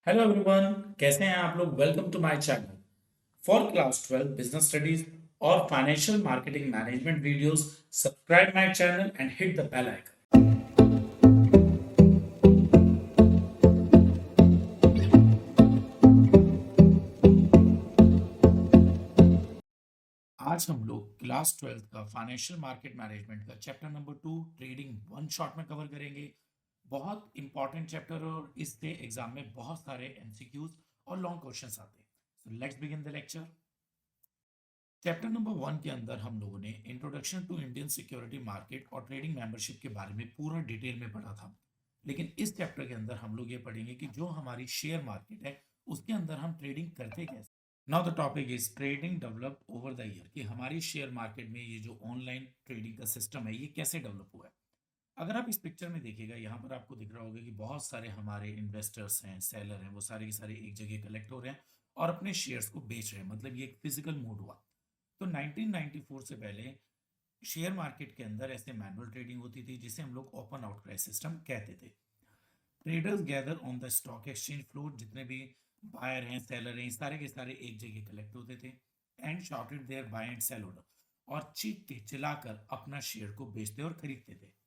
Hello everyone, कैसे हैं आप लोग। Welcome to my channel for class 12 business studies और financial marketing management videos. Subscribe my channel and hit the bell icon. आज हम लोग क्लास 12 का फाइनेंशियल मार्केट मैनेजमेंट का chapter number 2 trading one shot में कवर करेंगे। बहुत इंपॉर्टेंट चैप्टर और इससे एग्जाम में बहुत सारे एमसीक्यूज और लॉन्ग क्वेश्चंस आते हैं। So let's begin the lecture. Chapter number 1 के अंदर हम लोगों ने introduction to Indian security market और ट्रेडिंग मेंबरशिप के बारे में पूरा डिटेल में पढ़ा था। लेकिन इस चैप्टर के अंदर हम लोग ये पढ़ेंगे कि जो हमारी शेयर मार्केट है उसके अंदर हम ट्रेडिंग करते कैसे। Now the topic is trading develop over the year, कि हमारी शेयर मार्केट में ये जो ऑनलाइन ट्रेडिंग का सिस्टम है ये कैसे डेवलप हुआ है। अगर आप इस पिक्चर में देखिएगा, यहाँ पर आपको दिख रहा होगा कि बहुत सारे हमारे इन्वेस्टर्स हैं, सेलर हैं, वो सारे के सारे एक जगह कलेक्ट हो रहे हैं और अपने शेयर्स को बेच रहे हैं। मतलब ये एक फिजिकल मूड हुआ। तो 1994 से पहले शेयर मार्केट के अंदर ऐसे मैनुअल ट्रेडिंग होती थी जिसे हम लोग ओपन आउटक्राई सिस्टम कहते थे। Traders gather on the stock exchange floor, जितने भी बायर हैं, सेलर हैं, सारे के सारे एक जगह कलेक्ट होते थे and shouted their buy and sell order, और चीखते चिल्लाकर अपना शेयर को बेचते और खरीदते थे।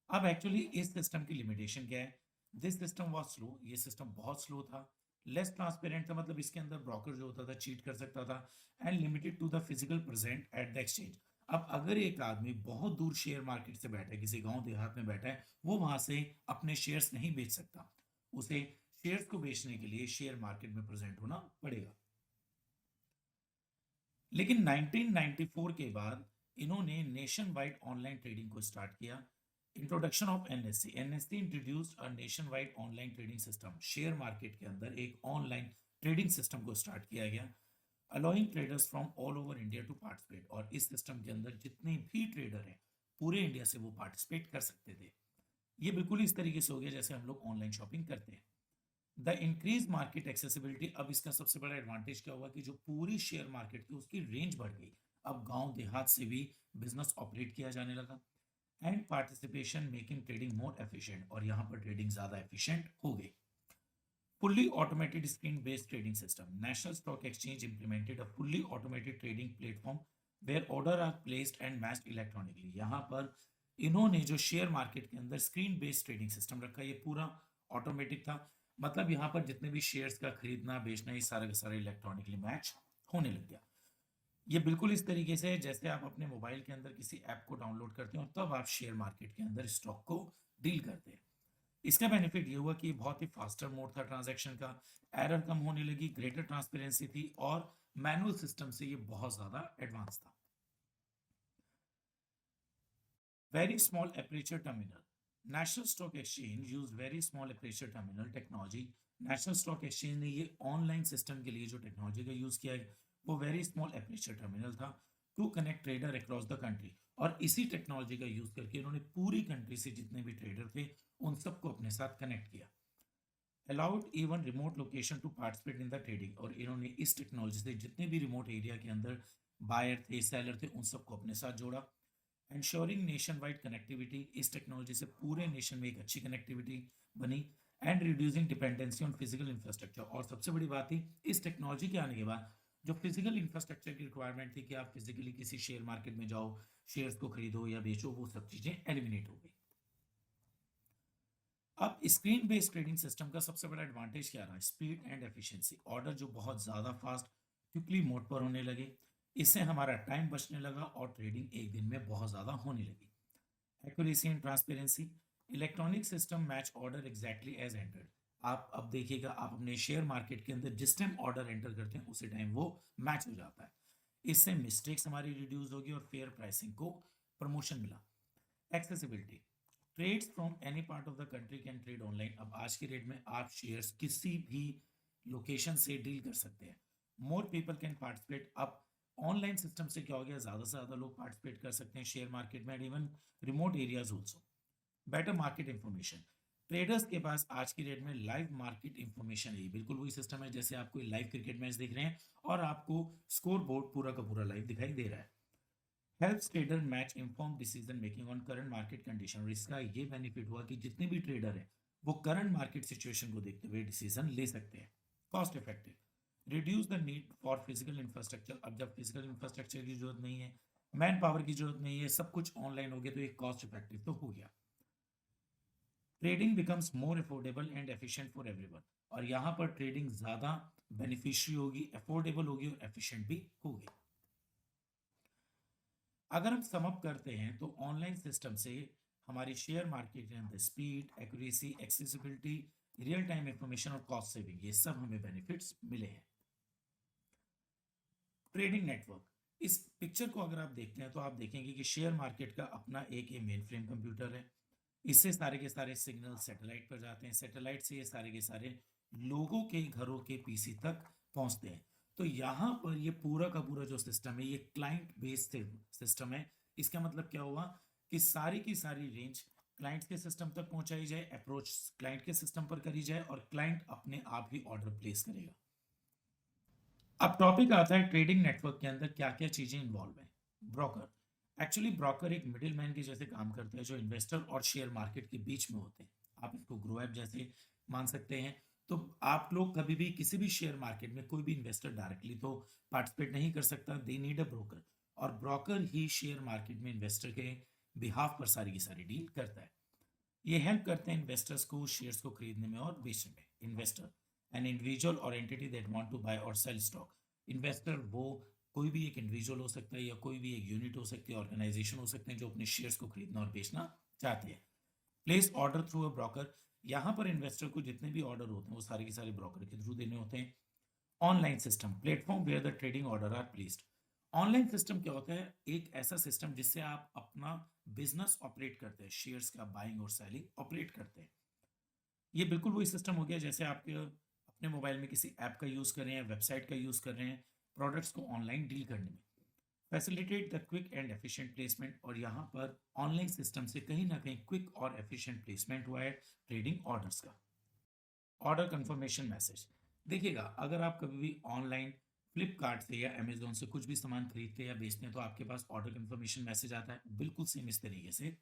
अब एक्चुअली इस सिस्टम की लिमिटेशन क्या है। दिस सिस्टम वाज स्लो, ये सिस्टम बहुत स्लो था। लेस ट्रांसपेरेंट था, मतलब इसके अंदर ब्रोकर जो होता था चीट कर सकता था। And limited to the physical present at the exchange. अब अगर एक आदमी बहुत दूर शेयर मार्केट से बैठा है, किसी गांव देहात में बैठा है, वो वहां से अपने शेयर्स नहीं बेच सकता। उसे शेयर्स को बेचने के लिए शेयर मार्केट में प्रेजेंट होना पड़ेगा। लेकिन 1994 के बाद इन्होंने नेशन वाइड ऑनलाइन ट्रेडिंग को स्टार्ट किया। Introduction of NSC. NSC introduced a nationwide online trading system. Share market के अंदर एक ऑनलाइन ट्रेडिंग सिस्टम को स्टार्ट किया गया, allowing traders from all over India to participate. और इस सिस्टम के अंदर जितने भी ट्रेडर हैं पूरे इंडिया से वो पार्टिसिपेट कर सकते थे। ये बिल्कुल इस तरीके से हो गया जैसे हम लोग ऑनलाइन शॉपिंग करते हैं। The increase market accessibility. अब इसका सबसे बड़ा एडवांटेज क्या हुआ कि जो पूरी शेयर मार्केट थी उसकी रेंज बढ़ गई। अब गांव देहात से भी बिजनेस ऑपरेट किया जाने लगा। And participation making trading more efficient, और यहाँ पर ट्रेडिंग ज्यादा एफिशिएंट हो गई। Fully automated screen-based trading system. National Stock Exchange implemented a fully automated trading platform where order are placed and matched electronically. यहाँ पर इन्होंने जो शेयर मार्केट के अंदर स्क्रीन बेस्ड ट्रेडिंग सिस्टम रखा, ये पूरा ऑटोमेटिक था। मतलब यहाँ पर जितने भी शेयर्स का खरीदना बेचना ये सारा का सारा इलेक्ट्रॉनिकली मैच होने लग गया। ये बिल्कुल इस तरीके से है जैसे आप अपने मोबाइल के अंदर किसी ऐप को डाउनलोड करते हैं और तब आप शेयर मार्केट के अंदर स्टॉक को डील करते हैं। इसका बेनिफिट ये हुआ कि बहुत ही फास्टर मोड था ट्रांजैक्शन का, एरर कम होने लगी, ग्रेटर ट्रांसपेरेंसी थी और मैनुअल सिस्टम से ये बहुत ज्यादा एडवांस था। Very small aperture terminal. National stock exchange use very small aperture terminal technology. National stock exchange ने ये ऑनलाइन सिस्टम के लिए जो टेक्नोलॉजी का यूज किया है वो वेरी स्मॉल एपरेचर टर्मिनल था to connect trader across the country. और इसी टेक्नोलॉजी का यूज करके इन्होंने पूरी कंट्री से जितने भी ट्रेडर थे उन सबको अपने साथ कनेक्ट किया। Allowed even remote location to participate in the trading. और इन्होंने इस टेक्नोलॉजी से जितने भी रिमोट एरिया के अंदर बायर थे, सेलर थे, उन सबको अपने साथ जोड़ा। Ensuring nation wide connectivity. इस टेक्नोलॉजी से पूरे नेशन में एक अच्छी कनेक्टिविटी बनी। And reducing dependency on physical infrastructure. और सबसे बड़ी बात थी इस टेक्नोलॉजी के आने के बाद जो फिजिकल इंफ्रास्ट्रक्चर की रिक्वायरमेंट थी कि आप फिजिकली किसी शेयर मार्केट में जाओ, शेयर्स को खरीदो या बेचो, वो सब चीजें एलिमिनेट हो गई। अब स्क्रीन बेस्ड ट्रेडिंग सिस्टम का सबसे बड़ा एडवांटेज क्या रहा? Speed and efficiency. ऑर्डर जो बहुत ज़्यादा फास्ट क्विकली मोड पर होने लगे, इससे हमारा टाइम बचने लगा और ट्रेडिंग एक दिन में बहुत ज़्यादा होने लगी। Accuracy and transparency. Electronic system match order exactly as entered. आप अब देखिएगा, आप अपने शेयर मार्केट के अंदर जिस टाइम ऑर्डर एंटर करते हैं उसी टाइम वो मैच हो जाता है। इससे मिस्टेक्स हमारी रिड्यूस होगी और फेयर प्राइसिंग को प्रमोशन मिला। Accessibility. Trades from any part of the country can trade online. अब आज के डेट में आप शेयर्स किसी भी लोकेशन से डील कर सकते हैं। More people can participate. अब ऑनलाइन सिस्टम से क्या हो गया, ज्यादा से ज्यादा लोग पार्टिसिपेट कर सकते हैं शेयर मार्केट में, and even remote areas also. Better market information. Traders के पास आज की डेट में लाइव मार्केट इंफॉर्मेशन है। बिल्कुल वही सिस्टम है जैसे आप कोई लाइव क्रिकेट मैच देख रहे हैं और आपको स्कोर बोर्ड पूरा का पूरा लाइव दिखाई दे रहा है। Helps trader match inform decision making on current market condition. और इसका ये बेनिफिट हुआ कि जितने भी ट्रेडर हैं वो करंट मार्केट सिचुएशन को देखते हुए डिसीजन ले सकते हैं। Cost effective, reduce the need for physical infrastructure. अब जब फिजिकल इंफ्रास्ट्रक्चर की जरूरत नहीं है, मैन पावर की जरूरत नहीं है, सब कुछ ऑनलाइन हो गया, तो एक कॉस्ट इफेक्टिव तो हो गया। Trading becomes more affordable and efficient for everyone. और यहाँ पर ट्रेडिंग ज्यादा बेनिफिशियरी होगी, अफोर्डेबल होगी और एफिशिएंट भी होगी। अगर हम सम अप करते हैं तो ऑनलाइन सिस्टम से हमारी शेयर मार्केट के अंदर speed, accuracy, accessibility, real time information और कॉस्ट सेविंग, ये सब हमें बेनिफिट्स मिले हैं। ट्रेडिंग नेटवर्क, इस पिक्चर को अगर आप देखते हैं तो आप देखेंगे कि शेयर मार्केट का अपना एक ये मेन फ्रेम कंप्यूटर है। इससे सारे के सारे सिग्नल सैटेलाइट पर जाते हैं, सैटेलाइट से ये सारे के सारे लोगों के घरों के पीसी तक पहुंचते हैं। तो यहाँ पर ये पूरा का पूरा जो सिस्टम है ये क्लाइंट बेस्ड सिस्टम है। इसका मतलब क्या हुआ कि सारी की सारी रेंज क्लाइंट के सिस्टम तक पहुंचाई जाए, अप्रोच क्लाइंट के सिस्टम पर करी जाए और क्लाइंट अपने आप ही ऑर्डर प्लेस करेगा। अब टॉपिक आता है ट्रेडिंग नेटवर्क के अंदर क्या क्या चीजें इन्वॉल्व है। ब्रोकर, एक्चुअली ब्रोकर एक मिडिल मैन के जैसे काम करते हैं जो इन्वेस्टर और शेयर मार्केट के बीच में होते हैं। आप इसको ग्रो ऐप जैसे मान सकते हैं। तो आप लोग कभी भी किसी भी शेयर मार्केट में कोई भी इन्वेस्टर डायरेक्टली तो पार्टिसिपेट नहीं कर सकता, दे नीड अ ब्रोकर। और ब्रोकर ही शेयर मार्केट में इन्वेस्टर के बिहाफ पर सारी की सारी डील करता है। ये हेल्प करते हैं इन्वेस्टर्स को शेयर्स को खरीदने में और बेचने में। इन्वेस्टर, एन इंडिविजुअल और entity that want to buy और सेल स्टॉक। इन्वेस्टर वो कोई भी एक इंडिविजुअल हो सकता है या कोई भी एक यूनिट हो सकती है, ऑर्गेनाइजेशन हो सकते हैं जो अपने शेयर्स को खरीदना और बेचना चाहते हैं। Place order through a broker, यहाँ पर इन्वेस्टर को जितने भी ऑर्डर होते हैं वो सारे के सारे ब्रोकर के थ्रू देने होते हैं। Online system, platform where the trading order are placed. Online system क्या होता है? एक ऐसा सिस्टम जिससे आप अपना बिजनेस ऑपरेट करते हैं, शेयर्स का बाइंग और सेलिंग ऑपरेट करते हैं। ये बिल्कुल वही सिस्टम हो गया जैसे आपके अपने मोबाइल में किसी ऐप का यूज कर रहे हैं, वेबसाइट का यूज कर रहे हैं प्रोडक्ट्स को ऑनलाइन डील करने में। Facilitate the quick and efficient placement, और यहाँ पर ऑनलाइन सिस्टम से कहीं ना कहीं क्विक और एफिशिएंट प्लेसमेंट हुआ है ट्रेडिंग ऑर्डर्स का। ऑर्डर कंफर्मेशन मैसेज, देखिएगा अगर आप कभी भी ऑनलाइन फ्लिपकार्ट से या अमेजोन से कुछ भी सामान खरीदते या बेचते हैं तो आपके पास ऑर्डर कंफर्मेशन मैसेज आता है, बिल्कुल सेम इस तरीके से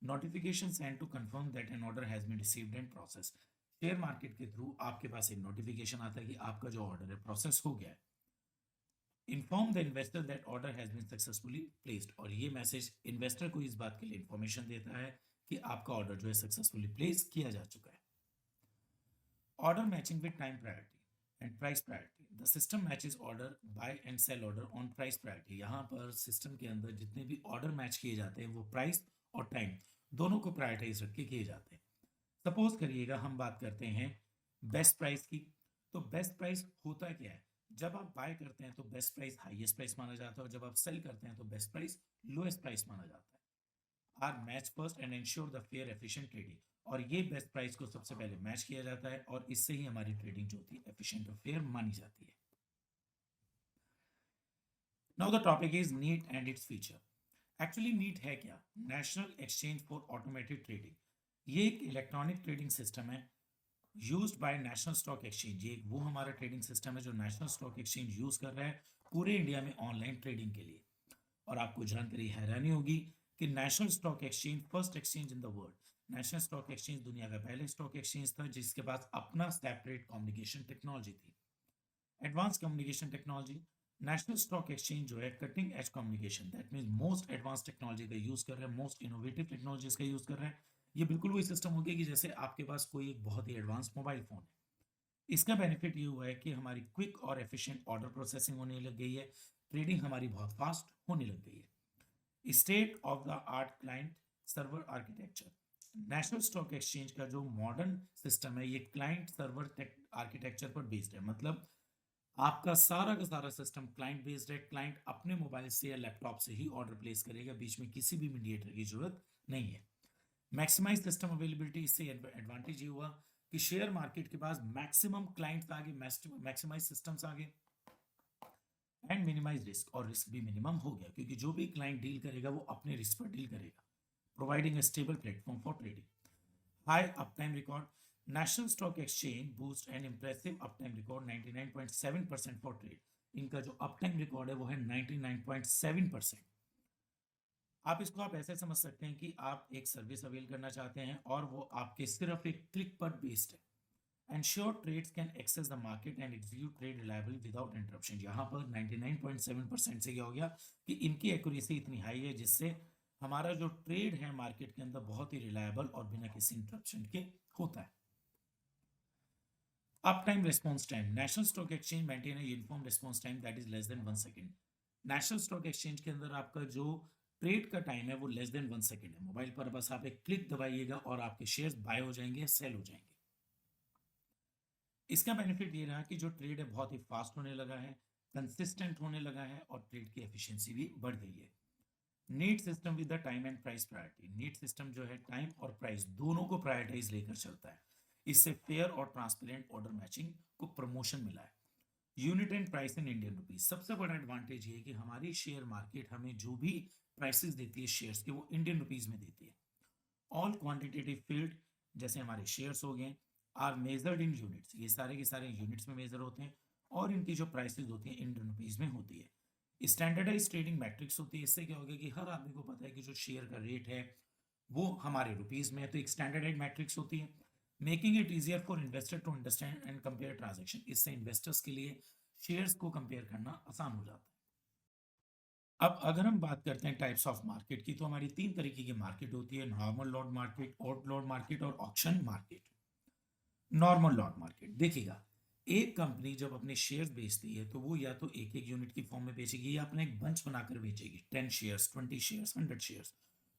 notification send to confirm that an order has been received and process. Share market के थ्रू आपके पास एक नोटिफिकेशन आता है कि आपका जो ऑर्डर है प्रोसेस हो गया है। Inform the investor that order has been successfully placed, और ये मैसेज इन्वेस्टर को इस बात के लिए इन्फॉर्मेशन देता है कि आपका ऑर्डर जो है सक्सेसफुली प्लेस किया जा चुका है। Order matching with time priority and price priority. The system matches order, buy and sell order on price priority. यहाँ पर सिस्टम के अंदर जितने भी ऑर्डर मैच किए जाते हैं वो प्राइस और टाइम दोनों को प्रायोरिटाइज रख के किए जाते हैं। सपोज करिएगा हम बात करते हैं बेस्ट प्राइस की। तो बेस्ट प्राइस होता क्या है? जब आप बाय करते हैं तो बेस्ट प्राइस हाईएस्ट प्राइस माना जाता है और जब आप सेल करते हैं तो बेस्ट प्राइस लोएस्ट प्राइस माना जाता है। Are match first and ensure the fair efficient trading, और ये बेस्ट प्राइस को सबसे पहले मैच किया जाता है और इससे ही हमारी ट्रेडिंग जो होती है एफिशिएंट और फेयर मानी जाती है। Now the topic is NEAT and its feature. Actually NEAT है क्या? National Exchange for Automated Trading. ये एक इलेक्ट्रॉनिक ट्रेडिंग सिस्टम है used by National stock Exchange. ये वो हमारा ट्रेडिंग सिस्टम है जो नेशनल स्टॉक एक्सचेंज यूज कर रहा है पूरे इंडिया में ऑनलाइन ट्रेडिंग के लिए। और आपको जानकर हैरानी होगी कि national stock exchange first exchange in the world. National stock exchange दुनिया का पहले स्टॉक एक्सचेंज था जिसके पास अपना सेपरेट कम्युनिकेशन टेक्नोलॉजी थी, advance communication technology. National stock exchange जो है cutting edge communication, that means most advance technology का यूज कर रहा है, मोस्ट इनोवेटिव टेक्नोलॉजीज का यूज कर रहा है। ये बिल्कुल वही सिस्टम हो गया कि जैसे आपके पास कोई एक बहुत ही एडवांस मोबाइल फोन है। इसका बेनिफिट ये हुआ है कि हमारी क्विक और एफिशिएंट ऑर्डर प्रोसेसिंग होने लग गई है, ट्रेडिंग हमारी बहुत फास्ट होने लग गई है। State of the art client server architecture, national stock exchange का जो मॉडर्न सिस्टम है ये क्लाइंट सर्वर आर्किटेक्चर पर बेस्ड है। मतलब आपका सारा का सारा सिस्टम क्लाइंट बेस्ड है। क्लाइंट अपने मोबाइल से या लैपटॉप से ही ऑर्डर प्लेस करेगा, बीच में किसी भी मीडिएटर की जरूरत नहीं है। मैक्सिमाइज सिस्टम अवेलेबिलिटी, इससे एडवांटेज ये हुआ कि शेयर मार्केट के पास मैक्सिमम क्लाइंट्स आ गए, मैक्सिमाइज सिस्टम्स आ गए एंड मिनिमाइज रिस्क, और रिस्क भी मिनिमम हो गया क्योंकि जो भी क्लाइंट डील करेगा वो अपने रिस्क पर डील करेगा। Providing a stable platform for trading. High uptime record. National Stock Exchange boost an impressive uptime record 99.7% for trade. इनका जो uptime record है वो है 99.7%. आप ऐसे समझ सकते हैं कि आप एक सर्विस अवेल करना चाहते हैं और वो आपके सिर्फ एक क्लिक पर बेस्ड है। Ensure trades can access the market and execute trade reliably without interruption। यहाँ पर 99.7% से क्या हो गया कि इनकी एक्यूरेसी इतनी हाई है जिससे हमारा जो ट्रेड है मार्केट के अंदर बहुत ही रिलायबल और बिना किसी इंटरप्शन के होता है। Up time response time, national stock exchange maintain a uniform response time that is less than 1 second. National stock exchange के अंदर आपका जो ट्रेड का टाइम है वो लेस देन 1 सेकेंड है। मोबाइल पर बस आप एक क्लिक दबाइएगा और आपके शेयर्स बाय हो जाएंगे, सेल हो जाएंगे। इसका बेनिफिट ये रहा कि जो ट्रेड है बहुत ही फास्ट होने लगा है, कंसिस्टेंट होने लगा है और ट्रेड की एफिशिएंसी भी बढ़ गई है। NEAT system with the time and price priority, NEAT system जो है टाइम और प्राइस दोनों को प्रायोरिटाइज लेकर चलता है। इससे फेयर और ट्रांसपेरेंट ऑर्डर मैचिंग को प्रमोशन मिला है। Unit and price in Indian rupees, सबसे बड़ा एडवांटेज ये है कि हमारी शेयर मार्केट हमें जो भी प्राइसेस देती है शेयर्स के वो इंडियन रुपीज में देती है। ऑल क्वांटिटेटिव फील्ड जैसे हमारे शेयर्स हो गए आर मेजर्ड इन यूनिट्स, ये सारे के सारे यूनिट्स में मेजर होते हैं और इनकी जो प्राइसेस होती हैं इंडियन रुपीज में होती है। स्टैंडर्डाइज ट्रेडिंग मैट्रिक्स होती है, इससे क्या होगा कि हर आदमी को पता है कि जो शेयर का रेट है वो हमारे रुपीज में है, तो एक स्टैंडर्डाइज मैट्रिक्स होती है। Making it easier for investor to understand and compare transaction, इससे इन्वेस्टर्स के लिए शेयर्स को कंपेयर करना आसान हो जाता है। अब अगर हम बात करते हैं टाइप्स ऑफ मार्केट की, तो हमारी 3 तरीके की मार्केट होती है, normal lot market, odd lot market और auction market. Normal lot market देखिएगा, एक कंपनी जब अपने शेयर्स बेचती है तो वो या तो एक एक यूनिट की फॉर्म में बेचेगी या अपना एक बंच बनाकर बेचेगी, 10 शेयर्स, 20 शेयर्स, 100 शेयर्स।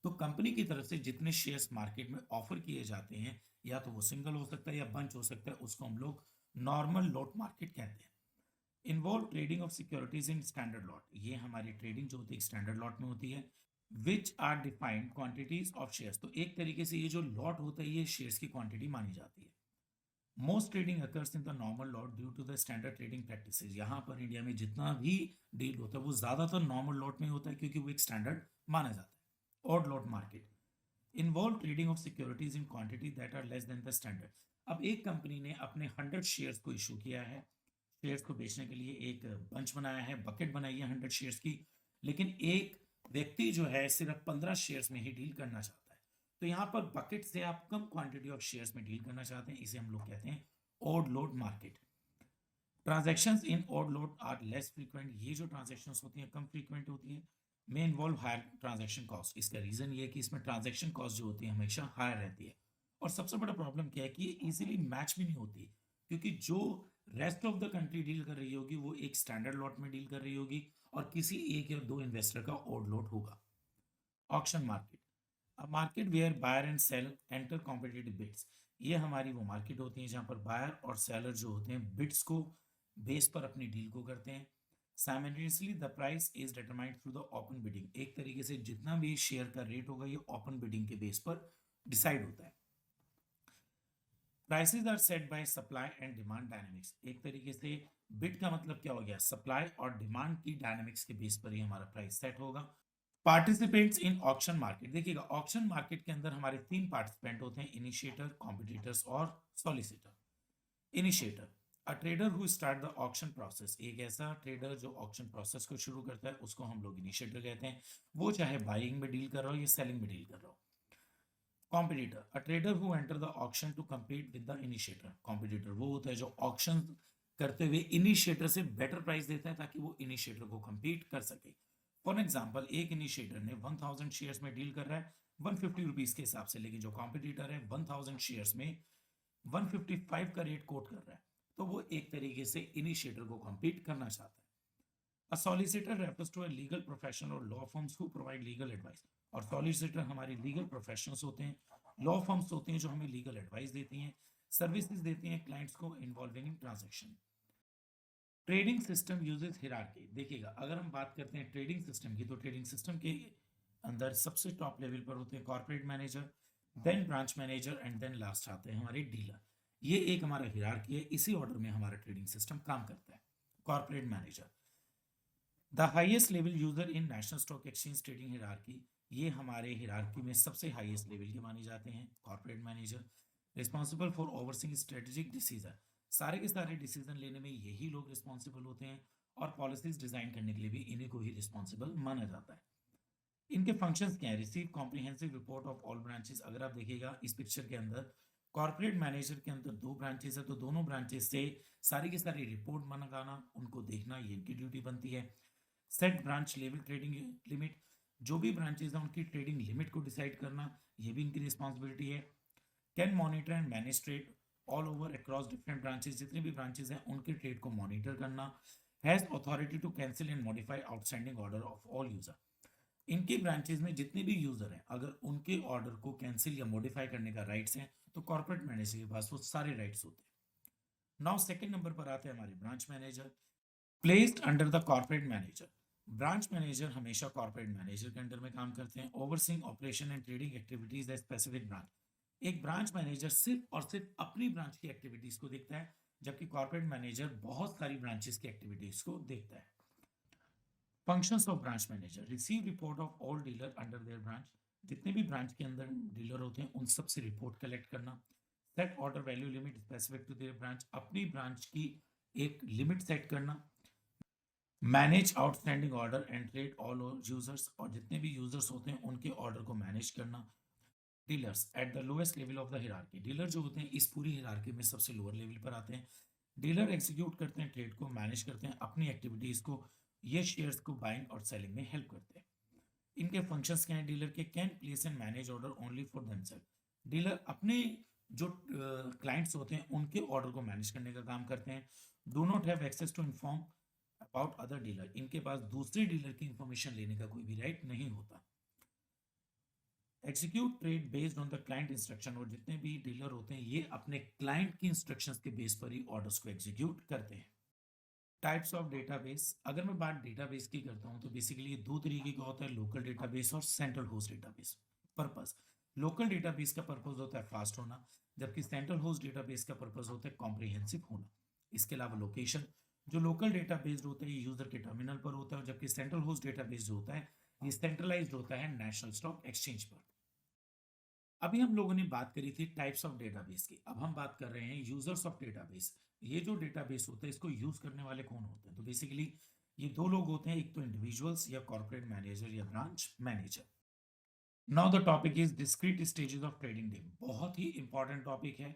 तो कंपनी की तरफ से जितने शेयर्स मार्केट में ऑफर किए जाते हैं या तो वो सिंगल हो सकता है या बंच हो सकता है, उसको हम लोग नॉर्मल लॉट मार्केट कहते हैं। Involve trading of securities in standard lot, ये हमारी ट्रेडिंग जो होती है स्टैंडर्ड लॉट में होती है। Which are defined quantities of shares, तो एक तरीके से ये जो लॉट होता है ये शेयर्स की क्वांटिटी मानी जाती है। Most trading occurs in the normal lot due to the standard trading practices, यहाँ पर इंडिया में जितना भी डील होता है वो ज्यादातर नॉर्मल लॉट में होता है क्योंकि वो एक स्टैंडर्ड माना जाता है। Odd lot market involve trading of securities in quantity that are less than the standard. अब एक कंपनी ने अपने 100 शेयर्स को इशू किया है, शेयर्स को बेचने के लिए एक बंच बनाया है, बकेट बनाई है 100 शेयर्स की, लेकिन एक व्यक्ति जो है सिर्फ 15 शेयर्स में ही डील करना चाहता है। तो यहाँ पर बकेट से आप कम क्वांटिटी ऑफ शेयर्स में डील करना चाहते हैं, इसे हम लोग कहते हैं odd load market. Transactions in odd load are less frequent, ये जो ट्रांजैक्शंस होती हैं कम फ्रीक्वेंट होती हैं। में इन्वॉल्व हायर ट्रांजैक्शन कॉस्ट, इसका रीजन ये है कि इसमें ट्रांजैक्शन कॉस्ट जो होती है हमेशा हायर रहती है। और सबसे बड़ा प्रॉब्लम क्या है कि ये इजीली मैच भी नहीं होती, क्योंकि जो rest of the country deal कर रही होगी वो एक स्टैंडर्ड लॉट में डील कर रही होगी और किसी एक या दो इन्वेस्टर का ऑड लॉट होगा। Auction market, a market where buyer and sell enter competitive bids, ये हमारी वो मार्केट होती है जहां पर बायर और सेलर जो होते हैं बिड्स को बेस पर अपनी डील को करते हैं। Simultaneously the price is determined through the open bidding, एक तरीके से जितना भी शेयर का रेट होगा ये ओपन बिडिंग के बेस पर डिसाइड होता है। Prices are set by supply and demand dynamics, एक तरीके से बिड का मतलब क्या हो गया, सप्लाई और डिमांड की डायनेमिक्स के बेस पर ही हमारा प्राइस सेट होगा। पार्टिसिपेंट्स इन ऑक्शन मार्केट, देखिएगा ऑक्शन मार्केट के अंदर हमारे 3 पार्टिसिपेंट होते हैं, इनिशिएटर, कॉम्पिटिटर्स और solicitor. Initiator, a trader who start the auction process, एक ऐसा ट्रेडर जो ऑक्शन प्रोसेस को शुरू करता है उसको हम लोग इनिशिएटर कहते हैं, वो चाहे बाइंग में डील कर रहा हो या सेलिंग में डील कर रहा हो। Competitor, a trader who enter the auction to compete with the initiator, competitor वो होता है जो ऑक्शन करते हुए इनिशिएटर से बेटर प्राइस देता है ताकि वो इनिशिएटर को compete कर सके। फॉर एग्जाम्पल एक इनिशिएटर ने 1000 शेयर्स में डील कर रहा है 150 रुपीज के हिसाब से, लेकिन जो कॉम्पिटिटर है 1000 शेयर्स में 155 का रेट कोट कर रहा है, तो वो एक तरीके से इनिशिएटर को compete करना चाहता है। A solicitor refers to a legal professional or law firms who provide legal advice, और सॉलिसिटर हमारे लीगल प्रोफेशनल्स होते हैं, लॉ फर्म्स होती हैं जो हमें लीगल एडवाइस देती हैं, सर्विसेज देती हैं क्लाइंट्स को involving in transaction. Trading system uses hierarchy, देखिएगा अगर हम बात करते हैं ट्रेडिंग सिस्टम की, तो ट्रेडिंग सिस्टम के अंदर सबसे टॉप लेवल पर होते हैं corporate manager, then branch manager and then last आते हैं हमारे डीलर। ये एक हमारा हिरार्की है, इसी ऑर्डर में हमारा ट्रेडिंग सिस्टम काम करता है। Corporate manager, the highest level user in national stock exchange trading hierarchy, ये हमारे हिरार्की में सबसे हाईएस्ट लेवल के माने जाते हैं। Corporate manager responsible for overseeing strategic decision, सारे के सारे डिसीजन लेने में यही लोग रिस्पॉन्सिबल होते हैं और पॉलिसीज डिजाइन करने के लिए भी इन्हीं को ही रिस्पॉन्सिबल माना जाता है। इनके फंक्शंस क्या है? Receive comprehensive report of all branches. अगर आप देखिएगा इस पिक्चर के अंदर कॉर्पोरेट मैनेजर के अंदर दो ब्रांचेस है, तो दोनों ब्रांचेस से सारी की सारी रिपोर्ट मंगाना, उनको देखना, ये इनकी ड्यूटी बनती है। Set branch level trading limit, जो भी ब्रांचेस हैं उनकी ट्रेडिंग लिमिट को डिसाइड करना, ये भी इनकी रिस्पॉन्सिबिलिटी है। Can monitor and manage trade all over across different branches, जितने भी ब्रांचेस हैं उनके ट्रेड को मॉनिटर करना। Has authority to cancel and modify outstanding order of all user. इनके ब्रांचेस में जितने भी यूजर हैं, अगर उनके ऑर्डर को कैंसिल या मॉडिफाई करने का राइट्स हैं, तो कॉर्पोरेट मैनेजर के पास वो सारे राइट्स होते हैं। नाउ सेकंड नंबर पर आते हैं हमारे branch manager, placed under the corporate manager. Branch manager हमेशा कॉर्पोरेट मैनेजर के अंडर में काम करते हैं। Overseeing operation and trading activities the specific branch. एक ब्रांच मैनेजर सिर्फ और सिर्फ अपनी ब्रांच की एक्टिविटीज को देखता है, जबकि कॉर्पोरेट मैनेजर बहुत सारी ब्रांचेस की एक्टिविटीज को देखता है। Functions of branch manager, receive report of all dealer under their branch. जितने भी ब्रांच के अंदर डीलर होते हैं उन सब से रिपोर्ट कलेक्ट करना। Set order value limit specific to their branch, अपनी ब्रांच की एक लिमिट सेट करना। Manage outstanding order and trade all users, और जितने भी यूजर्स होते हैं उनके ऑर्डर को मैनेज करना। Dealers at the lowest level of the hierarchy, dealer जो होते हैं इस पूरी हिरार्की में सबसे लोअर लेवल पर आते हैं। डीलर एग्जीक्यूट करते हैं ट्रेड को, मैनेज करते हैं अपनी एक्टिविटीज को, ये शेयर्स को बाइंग और सेलिंग में हेल्प करते हैं। इनके फंक्शंस क्या हैं डीलर के? Can place and manage order only for themself. Dealer अपने जो क्लाइंट्स होते हैं उनके ऑर्डर को मैनेज करने का काम करते हैं। Do not have access to inform about other dealer, इनके पास दूसरे डीलर की इंफॉर्मेशन लेने का कोई भी राइट नहीं होता। Execute trade based on the client instruction, और जितने भी डीलर होते हैं ये अपने क्लाइंट की इंस्ट्रक्शंस के बेस पर ही ऑर्डर्स को एग्जीक्यूट करते हैं। टाइप्स ऑफ डेटाबेस, अगर मैं बात डेटाबेस की करता हूं तो बेसिकली ये दो तरीके का होता है, लोकल डेटाबेस और central host database. Purpose, local database का पर्पस होता है फास्ट होना, जबकि सेंट्रल होस्ट डेटाबेस का पर्पस होता है कॉम्प्रिहेंसिव होना। इसके अलावा लोकेशन, जो लोकल डेटाबेस होता है ये यूजर के टर्मिनल पर होता है, जबकि सेंट्रल होस्ट डेटाबेस जो होता है ये सेंट्रलाइज्ड होता है नेशनल स्टॉक एक्सचेंज पर। अभी हम लोगों ने बात करी थी टाइप्स ऑफ डेटाबेस की, अब हम बात कर रहे हैं यूजर्स ऑफ डेटाबेस। ये जो डेटाबेस होता है इसको यूज करने वाले कौन होते हैं? तो बेसिकली ये दो लोग होते हैं, एक तो इंडिविजुअल्स या कॉर्पोरेट मैनेजर या branch manager. Now the topic is discrete stages of trading day, बहुत ही इंपॉर्टेंट टॉपिक है।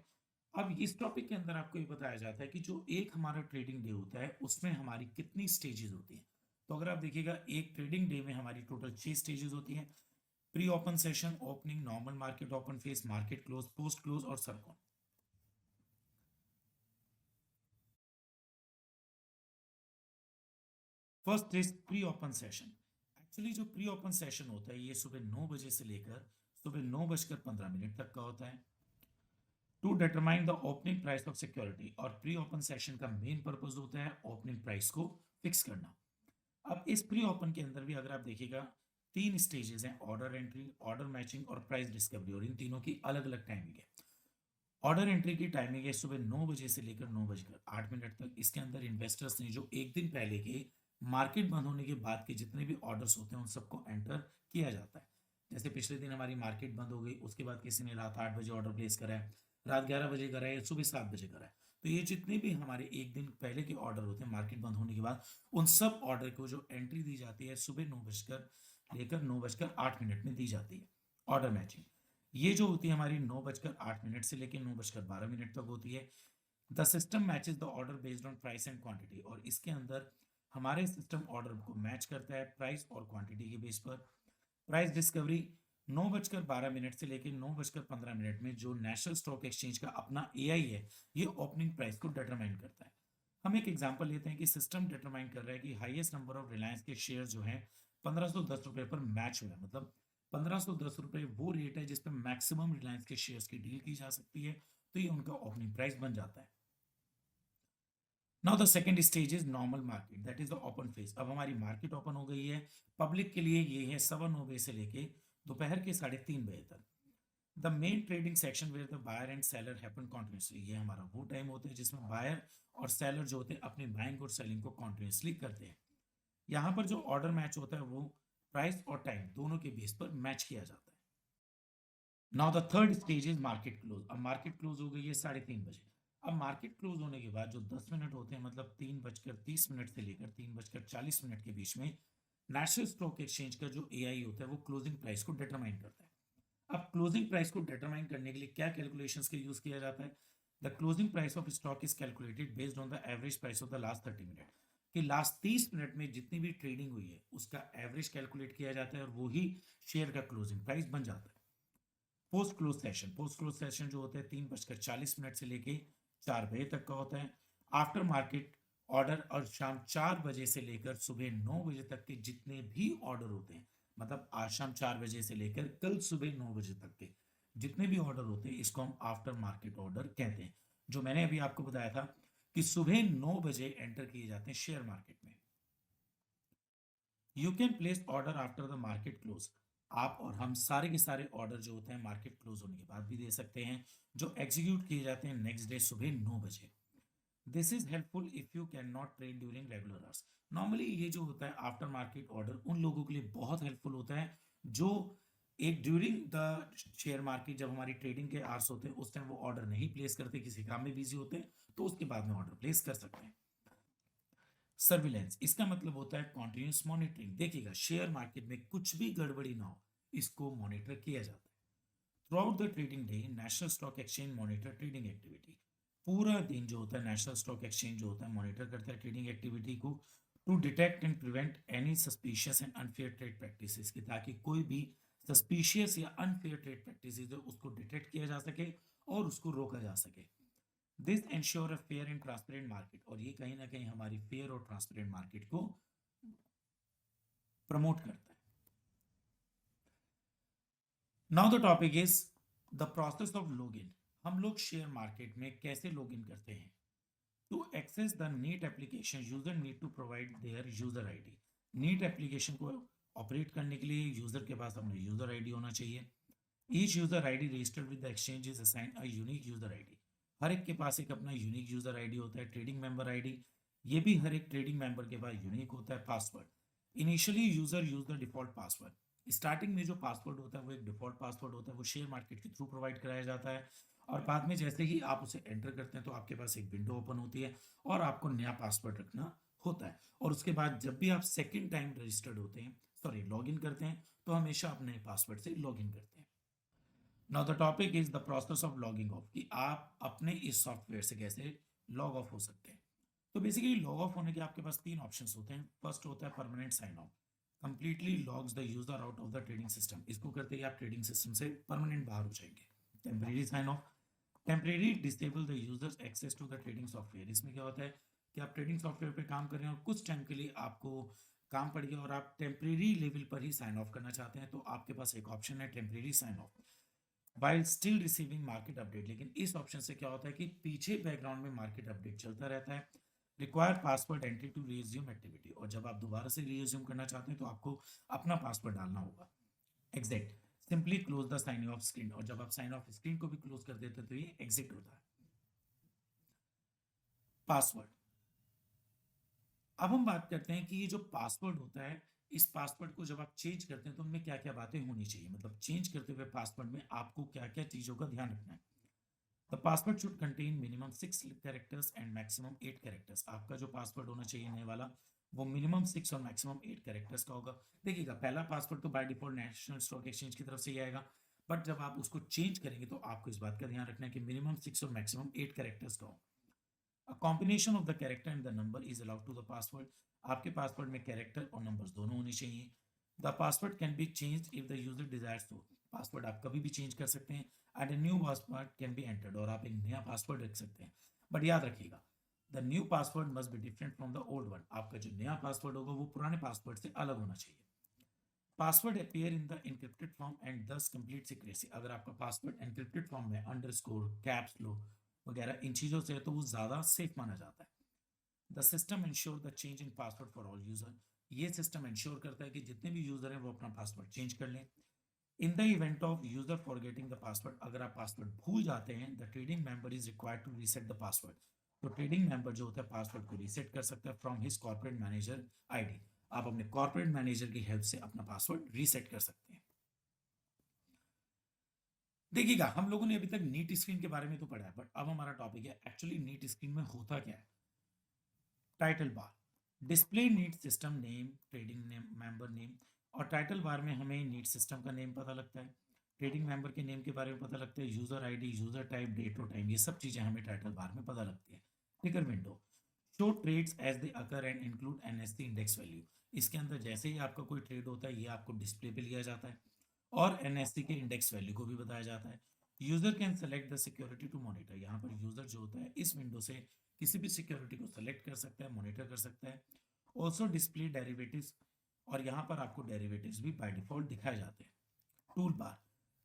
अब इस टॉपिक के अंदर आपको ये बताया जाता है कि जो एक हमारा ट्रेडिंग डे होता है उसमें हमारी कितनी स्टेजेस होती हैं। तो अगर आप देखिएगा एक ट्रेडिंग डे में हमारी टोटल 6 स्टेजेस होती हैं। Pre open session, opening, normal market open phase, market close, post close और सरकॉन। First is pre open session. Actually जो प्री ओपन सेशन होता है ये सुबह 9 बजे से लेकर सुबह 9:15 तक का होता है। To determine the opening price of security, और प्री ओपन सेशन का मेन पर्पज होता है ओपनिंग प्राइस को फिक्स करना। अब इस प्री ओपन के अंदर भी अगर आप देखिएगा 3 स्टेजेस हैं, ऑर्डर एंट्री, ऑर्डर मैचिंग और प्राइस डिस्कवरी, और इन तीनों की अलग अलग टाइमिंग है। ऑर्डर एंट्री की टाइमिंग है सुबह 9 बजे से लेकर 9:08 तक। इसके अंदर इन्वेस्टर्स ने जो एक दिन पहले के मार्केट बंद होने के बाद के जितने भी ऑर्डर्स होते हैं उन सबको एंटर किया जाता है। जैसे पिछले दिन हमारी मार्केट बंद हो गई, उसके बाद किसी ने रात 8 बजे ऑर्डर प्लेस करा है, रात 11 बजे करा है या सुबह 7 बजे करा है, तो ये जितने भी हमारे एक दिन पहले के ऑर्डर होते हैं मार्केट बंद होने के बाद, उन सब ऑर्डर को जो एंट्री दी जाती है सुबह 9 बजकर लेकर 9:08 में दी जाती है। ऑर्डर मैचिंग ये जो होती है हमारी 9:08 से लेकर 9:12 तक होती है। The system matches the order based on price and quantity, और इसके अंदर हमारे सिस्टम ऑर्डर को मैच करता है प्राइस और क्वांटिटी के बेस पर। प्राइस डिस्कवरी 9:12 से लेकर 9:15 में जो नेशनल स्टॉक एक्सचेंज का अपना एआई है ये ओपनिंग प्राइस को डिटरमाइन करता है। हम एक एग्जांपल लेते हैं कि सिस्टम डिटरमाइन कर रहा है कि हाईएस्ट नंबर ऑफ रिलायंस के शेयर जो हैं 1510 रुपए पर मैच हुआ है, मतलब 1510 रुपए वो रेट है जिस पर मैक्सिमम रिलायंस के शेयर्स की डील की जा सकती है, तो ये उनका ओपनिंग प्राइस बन जाता है। Now the second stage is normal market, that is the open phase. अब हमारी मार्केट ओपन हो गई है, पब्लिक के लिए ये है 9:15 से लेके दोपहर के 3:30 बजे तक। The main trading section where the buyer and seller happen continuously, ये हमारा वो टाइम होता है जिसमें बायर और सेलर जो होते हैं अपनी बाइंग और सेलिंग को कॉन्टिन्यूसली करते हैं। यहाँ पर जो ऑर्डर मैच होता है वो प्राइस और टाइम दोनों के बेस पर मैच किया जाता है। Now the third stage is market close. अब मार्केट क्लोज हो गई है 3:30 बजे। अब मार्केट क्लोज होने के बाद जो 10 मिनट होते हैं, मतलब 3:30 से लेकर 3:40 के बीच में, नेशनल स्टॉक एक्सचेंज का जो एआई होता है वो क्लोजिंग प्राइस को डिटरमाइन करता है। अब क्लोजिंग प्राइस को डिटरमाइन करने के लिए क्या कैलकुलेशंस का यूज किया जाता है? The closing price of stock is calculated based on the average price of the last 30 minute, कि लास्ट 30 मिनट में जितनी भी ट्रेडिंग हुई है उसका एवरेज कैलकुलेट किया जाता है और वो ही शेयर का क्लोजिंग प्राइस बन जाता है। पोस्ट क्लोज सेशन जो होता है 3:40 से लेके 4 बजे तक का होता है। आफ्टर मार्केट ऑर्डर और शाम 4 बजे से लेकर सुबह 9 बजे तक के जितने भी ऑर्डर होते हैं, मतलब आज शाम 4 बजे से लेकर कल सुबह 9 बजे तक के जितने भी ऑर्डर होते हैं इसको हम आफ्टर मार्केट ऑर्डर कहते हैं। जो मैंने अभी आपको बताया था कि सुबह 9 बजे एंटर किए जाते हैं शेयर मार्केट में। You can place order after the market close. आप और हम सारे के सारे ऑर्डर जो होते हैं मार्केट क्लोज होने के बाद भी दे सकते हैं, जो एग्जीक्यूट किए जाते हैं नेक्स्ट डे सुबह 9 बजे। This is helpful if you can not trade during regular hours. Normally ये जो होता है आफ्टर मार्केट ऑर्डर उन लोगों के लिए बहुत हेल्पफुल होता है जो एक ड्यूरिंग द शेयर मार्केट जब हमारी ट्रेडिंग के आवर्स होते हैं उस टाइम वो ऑर्डर नहीं प्लेस करते, किसी काम में बिजी होते हैं, तो उसके बाद में ऑर्डर प्लेस कर सकते हैं। सर्विलेंस, इसका मतलब होता है कॉन्टिन्यूस मॉनिटरिंग। देखिएगा शेयर मार्केट में कुछ भी गड़बड़ी ना हो इसको मॉनिटर किया जाता है। Through out the trading day national stock exchange monitor trading activity. पूरा दिन जो होता है नेशनल स्टॉक एक्सचेंज जो होता है मॉनिटर करता है ट्रेडिंग एक्टिविटी को, to detect and prevent any suspicious and unfair trade practices, की ताकि कोई भी सस्पिशियस या अनफेयर ट्रेड प्रैक्टिसेस जो उसको डिटेक्ट किया जा सके और उसको रोका जा सके। This ensure a fair and transparent market, और ये कहीं ना कहीं हमारी फेयर और ट्रांसपेरेंट मार्केट को प्रमोट करता है। Now the topic is the process of login. हम लोग शेयर मार्केट में कैसे लॉगिन करते हैं? To access the NEAT application user need to provide their user ID. NEAT application को ऑपरेट करने के लिए यूजर के पास अपना यूजर आईडी होना चाहिए। Each user ID registered with the exchange is assigned a unique user ID. हर एक के पास एक अपना यूनिक यूजर आईडी होता है। ट्रेडिंग मेंबर आईडी, ये भी हर एक ट्रेडिंग मेंबर के पास यूनिक होता है। Password, initially user use the default password. Starting में जो पासवर्ड होता है वो एक डिफॉल्ट पासवर्ड होता है, वो शेयर मार्केट के थ्रू प्रोवाइड कराया जाता है। और बाद में जैसे ही आप उसे एंटर करते हैं तो आपके पास एक विंडो ओपन होती है और आपको नया पासवर्ड रखना होता है। और उसके बाद जब भी आप सेकेंड टाइम रजिस्टर्ड होते हैं, सॉरी लॉग इन करते हैं, तो हमेशा अपने पासवर्ड से लॉग इन करते हैं। Now the topic is the process of logging off, कि आप अपने इस सॉफ्टवेयर से कैसे लॉग ऑफ हो सकते हैं। तो बेसिकली लॉग ऑफ होने के आपके पास 3 ऑप्शंस होते हैं। फर्स्ट होता है permanent sign off, completely logs the user out of the trading system. इसको करते ही आप ट्रेडिंग सिस्टम से परमानेंट बाहर हो जाएंगे। Temporary sign off, temporary disable the users access to the trading software. इसमें क्या होता है कि आप ट्रेडिंग सॉफ्टवेयर पे काम कर रहे हैं और कुछ टाइम के लिए आपको काम पड़ गया और आप टेम्परेरी लेवल पर ही साइन ऑफ करना चाहते हैं, तो आपके पास एक ऑप्शन है temporary sign off while still receiving market update. लेकिन इस ऑप्शन से क्या होता है कि पीछे बैकग्राउंड में मार्केट अपडेट चलता रहता है। Require password entry to resume activity, और जब आप दोबारा से रिज्यूम करना चाहते हैं तो आपको अपना पासवर्ड डालना होगा। Exit, simply close the sign off screen, और जब आप साइन ऑफ स्क्रीन को भी क्लोज कर देते हैं तो ये एग्जिट होता है। पासवर्ड, अब हम बात करते हैं कि ये जो पासवर्ड होता है इस पासवर्ड को जब आप चेंज करते हैं तो उनमें क्या क्या बातें होनी चाहिए, मतलब चेंज करते हुए पासवर्ड में आपको क्या क्या चीजों का ध्यान रखना है। The password should contain minimum 6 characters and maximum 8 characters. आपका जो पासवर्ड होना चाहिए नए वाला वो मिनिमम 6 और मैक्सिमम 8 कैरेक्टर्स का होगा। देखिएगा पहला पासवर्ड तो by default national stock exchange की तरफ से ही आएगा, बट जब आप उसको चेंज करेंगे तो आपको इस बात का ध्यान रखना है कि मिनिमम 6 और मैक्सिमम 8 कैरेक्टर्स का हो। A combination of the character and the number is allowed to the password. आपके पासवर्ड में कैरेक्टर और नंबर्स दोनों होने चाहिए। The password can be changed if the user desires to. Password आप कभी भी चेंज कर सकते हैं। And a new password can be entered, और आप एक नया पासवर्ड रख सकते हैं। बट याद रखिएगा the new password must be different from the old one. आपका जो नया पासवर्ड होगा वो पुराने पासवर्ड से अलग होना चाहिए। Password appear in the encrypted form and दस कंप्लीट सिक्रेसी। अगर आपका पासवर्ड एनक्रिप्टेड फॉर्म में अंडरस्कोर कैप्स लो वगैरह इन चीज़ों से है तो वो ज़्यादा सेफ माना जाता है। The system ensure the change in password for all user. ये सिस्टम इंश्योर करता है कि जितने भी यूजर हैं वो अपना पासवर्ड चेंज कर लें। In the event of user forgetting the password, अगर आप पासवर्ड भूल जाते हैं the trading member is required to reset the password. तो ट्रेडिंग मेंबर जो होता है पासवर्ड को रीसेट कर सकता है from his corporate manager ID. आप अपने कॉर्पोरेट मैनेजर की हेल्प से अपना पासवर्ड रीसेट कर सकते हैं। देखिएगा हम लोगों ने अभी तक नीट स्क्रीन के बारे में तो पढ़ा है, बट अब हमारा टॉपिक है एक्चुअली नीट स्क्रीन में होता क्या है। Title bar, display need system name, trading name, member name, और टाइटल बार में हमें नीड सिस्टम का नेम पता लगता है, ट्रेडिंग मेंबर के नेम के बारे में पता लगता है, user ID, user type, date और टाइम, ये सब चीजें हमें टाइटल बार में पता लगती है। Trigger window, show trades as they occur and include NSC index value. इसके अंदर जैसे ही आपका कोई ट्रेड होता है ये आपको डिस्प्ले पे लिया जाता है और एनएससी के इंडेक्स वैल्यू को भी बताया जाता है। User can select the security to monitor, यहाँ पर यूजर जो होता है इस विंडो से किसी भी सिक्योरिटी को सेलेक्ट कर सकता है, मॉनिटर कर सकता है। ऑल्सो डिस्प्ले डेरिवेटिव्स, और यहाँ पर आपको डेरिवेटिव्स भी बाय डिफॉल्ट दिखाए जाते हैं। Tool bar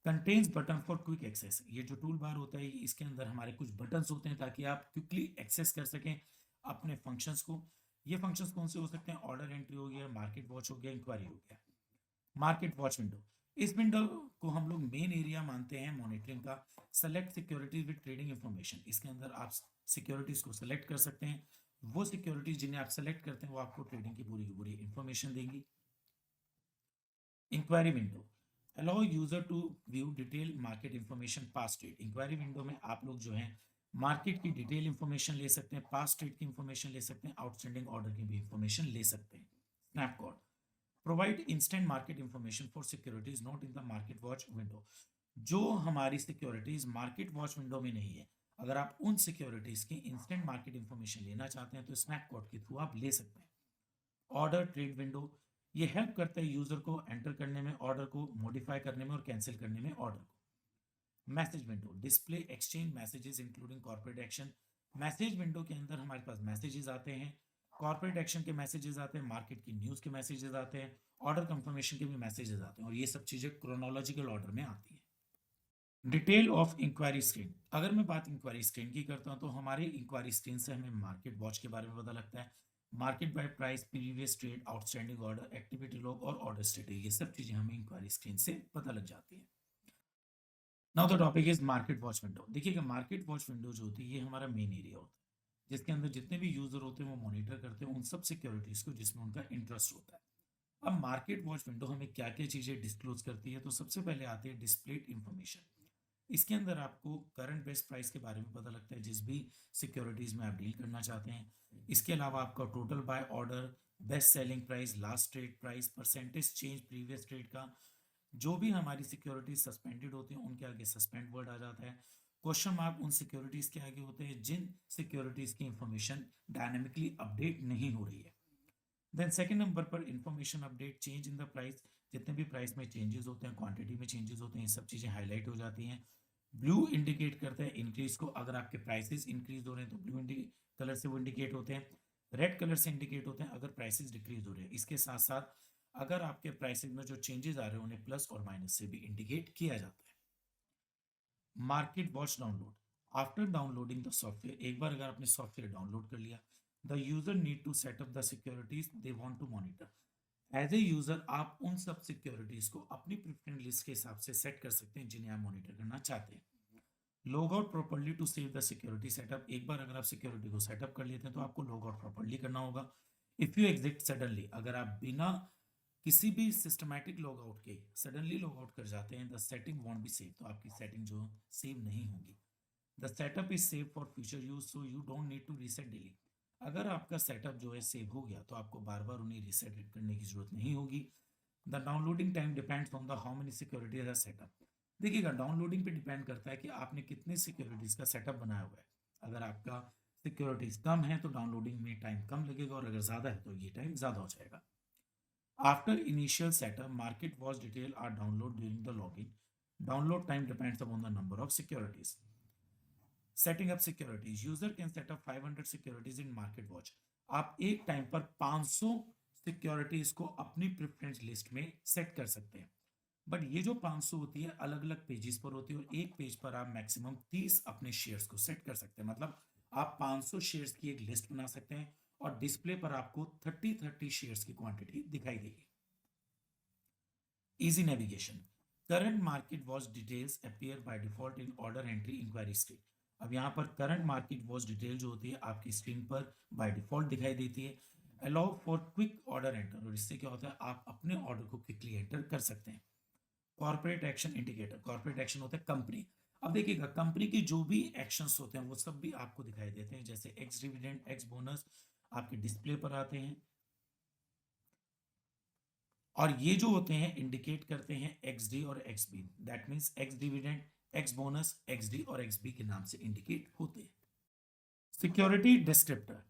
contains button for quick access, ये जो टूल बार होता है इसके अंदर हमारे कुछ बटन्स होते हैं ताकि आप क्विकली एक्सेस कर सकें अपने फंक्शंस को। ये फंक्शंस कौन से हो सकते हैं? ऑर्डर एंट्री हो गया, मार्केट वॉच हो गया, इंक्वायरी हो गया। मार्केट वॉच विंडो, इस विंडो को हम लोग मेन एरिया मानते हैं मॉनिटरिंग का। Select securities with trading information, इसके अंदर आप सिक्योरिटीज को सेलेक्ट कर सकते हैं। वो सिक्योरिटीज जिन्हें आप सेलेक्ट करते हैं वो आपको ट्रेडिंग की पूरी इंफॉर्मेशन देंगी। Inquiry window, allow user to view detail market information past trade. Inquiry window में आप लोग जो है मार्केट की डिटेल इंफॉर्मेशन ले सकते हैं, पास्ट ट्रेड की इंफॉर्मेशन ले सकते हैं, आउटस्टैंडिंग ऑर्डर की भी इंफॉर्मेशन ले सकते हैं। Snapcode, provide instant market information for securities not in the market watch window. जो हमारी सिक्योरिटीज मार्केट वॉच विंडो में नहीं है, अगर आप उन सिक्योरिटीज की इंस्टेंट मार्केट इंफॉर्मेशन लेना चाहते हैं तो स्नैप कोड के थ्रू आप ले सकते हैं। ऑर्डर ट्रेड विंडो, ये हेल्प करता है यूजर को एंटर करने में, ऑर्डर को मॉडिफाई करने में और कैंसिल करने में ऑर्डर को। Message window, display exchange messages including corporate action. Message window के अंदर हमारे पास मैसेजेस आते हैं, कॉर्पोरेट एक्शन के मैसेजेस आते हैं, मार्केट की न्यूज़ के मैसेजेस आते हैं, ऑर्डर कंफर्मेशन के भी मैसेजेस आते हैं, और ये सब चीज़ें क्रोनोलॉजिकल ऑर्डर में आती है। डिटेल ऑफ इंक्वायरी स्क्रीन, अगर मैं बात इंक्वायरी स्क्रीन की करता हूँ तो हमारे इंक्वायरी स्क्रीन से हमें मार्केट वॉच के बारे में पता लगता है। Market by price, previous trade, outstanding order, activity log और ऑर्डर स्टेटस, ये सब चीज़ें हमें इंक्वायरी स्क्रीन से पता लग जाती है। Now the topic is market watch window. देखिएगा मार्केट वॉच विंडो जो होती है ये हमारा मेन एरिया होता है जिसके अंदर जितने भी यूजर होते हैं वो मॉनिटर करते हैं उन सब सिक्योरिटीज को जिसमें उनका इंटरेस्ट होता है। अब मार्केट वॉच विंडो हमें क्या क्या चीजें डिस्क्लोज करती है, तो सबसे पहले आती है डिस्प्लेड इंफॉर्मेशन। इसके अंदर आपको करंट बेस्ट प्राइस के बारे में पता लगता है जिस भी सिक्योरिटीज में आप डील करना चाहते हैं। इसके अलावा आपका total buy order, best selling price, last trade price, percentage change previous trade का। जो भी हमारी सिक्योरिटीज सस्पेंडेड होती हैं उनके आगे सस्पेंड वर्ड आ जाता है। क्वेश्चन मार्क उन सिक्योरिटीज के आगे होते हैं जिन सिक्योरिटीज की इंफॉर्मेशन डायनेमिकली अपडेट नहीं हो रही है। देन सेकंड नंबर पर information update, change in the price, जितने भी प्राइस में चेंजेस होते हैं, क्वांटिटी में चेंजेस होते हैं, ये सब चीज़ें हाईलाइट हो जाती हैं। ब्लू इंडिकेट करता है इंक्रीज को, अगर आपके प्राइसेस इंक्रीज हो रहे हैं तो ब्लू कलर से वो इंडिकेट होते हैं। रेड कलर से इंडिकेट होते हैं अगर प्राइसेस डिक्रीज हो रहे हैं। इसके साथ साथ अगर आपके प्राइसेस में जो चेंजेस आ रहे हैं उन्हें प्लस और माइनस से भी इंडिकेट किया जाता है। Market watch download, after downloading the software, एक बार अगर आपने सॉफ्टवेयर डाउनलोड कर लिया, the user need to set up the securities they want to monitor. As a user आप उन सब सिक्योरिटीज को अपनी प्रेफरेंस लिस्ट के हिसाब से सेट कर सकते हैं जिन्हें आप मॉनिटर करना चाहते हैं। Log out properly to save the security setup, एक बार अगर आप सिक्योरिटी को सेटअप कर लेते हैं तो आपको लॉग आउट प्रॉपर्ली करना होगा। इफ यू एग्जिट सडनली, अगर आप बिना किसी भी सिस्टमैटिक लॉग आउट के सडनली लॉग आउट कर जाते हैं, the setting won't be save, तो आपकी सेटिंग जो सेव नहीं होगी। The setup is save for future use so you don't need to reset daily. अगर आपका सेटअप जो है सेव हो गया तो आपको बार बार उन्हें रीसेट करने की जरूरत नहीं होगी। The downloading time depends on the how many securities are setup. देखिएगा डाउनलोडिंग पे डिपेंड करता है कि आपने कितने सिक्योरिटीज का सेटअप बनाया हुआ है। अगर आपका सिक्योरिटीज कम है तो डाउनलोडिंग में टाइम कम लगेगा और अगर ज़्यादा है तो ये टाइम ज़्यादा हो जाएगा। After initial setup, market watch detail are downloaded during the login. Download time depends upon the number of securities. Setting up securities. User can set up 500 securities in market watch. आप एक time पर 500 securities को अपनी preference list में set कर सकते हैं। But ये जो 500 होती है अलग अलग पेजेस पर होती है और एक पेज पर आप मैक्सिमम 30 अपने शेयर्स को सेट कर सकते हैं। मतलब आप 500 शेयर्स की एक लिस्ट बना सकते हैं और डिस्प्ले पर आपको 30 शेयर्स की क्वांटिटी दिखाई देगी। Easy navigation, current market watch details appear by default in order entry inquiry screen. अब यहाँ पर करंट मार्केट वॉच डिटेल जो होती है आपकी स्क्रीन पर बाय डिफॉल्ट दिखाई देती है। Allow for quick order enter, और इससे क्या होता है आप अपने ऑर्डर को क्विकली एंटर कर सकते हैं। Corporate action indicator, corporate action होता है कंपनी। अब देखिएगा कंपनी के जो भी एक्शंस होते हैं वो सब भी आपको दिखाई देते हैं, जैसे एक्स डिविडेंड, एक्स बोनस, आपके डिस्प्ले पर आते हैं और ये जो होते हैं इंडिकेट करते हैं XD और XB, that means x dividend, x bonus, XD और XB के नाम से इंडिकेट होते हैं। Security descriptor,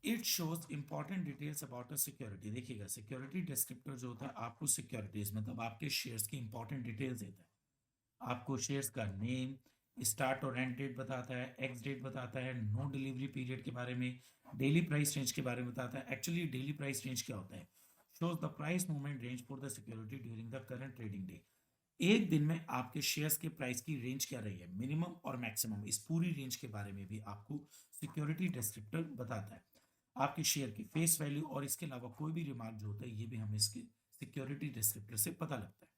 it shows important details about a security. देखिएगा सिक्योरिटी डिस्क्रिप्टर जो होता है आपको सिक्योरिटीज मतलब आपके शेयर्स की इंपॉर्टेंट डिटेल्स देता है। आपको शेयर्स का नेम, स्टार्ट और एंड डेट बताता है, एक्स डेट बताता है, नो डिलीवरी पीरियड के बारे में, डेली प्राइस रेंज के बारे में बताता है। एक्चुअली डेली प्राइस रेंज क्या होता है? Shows the price movement range for the security during the current trading day. एक दिन में आपके शेयर्स के प्राइस की रेंज क्या रही है, मिनिमम और मैक्सिमम, इस पूरी रेंज के बारे में भी आपको सिक्योरिटी डिस्क्रिप्टर बताता है। आपके शेयर की फेस वैल्यू और इसके अलावा कोई भी रिमार्क जो होता है ये भी हमें इसके सिक्योरिटी डिस्क्रिप्टर से पता लगता है।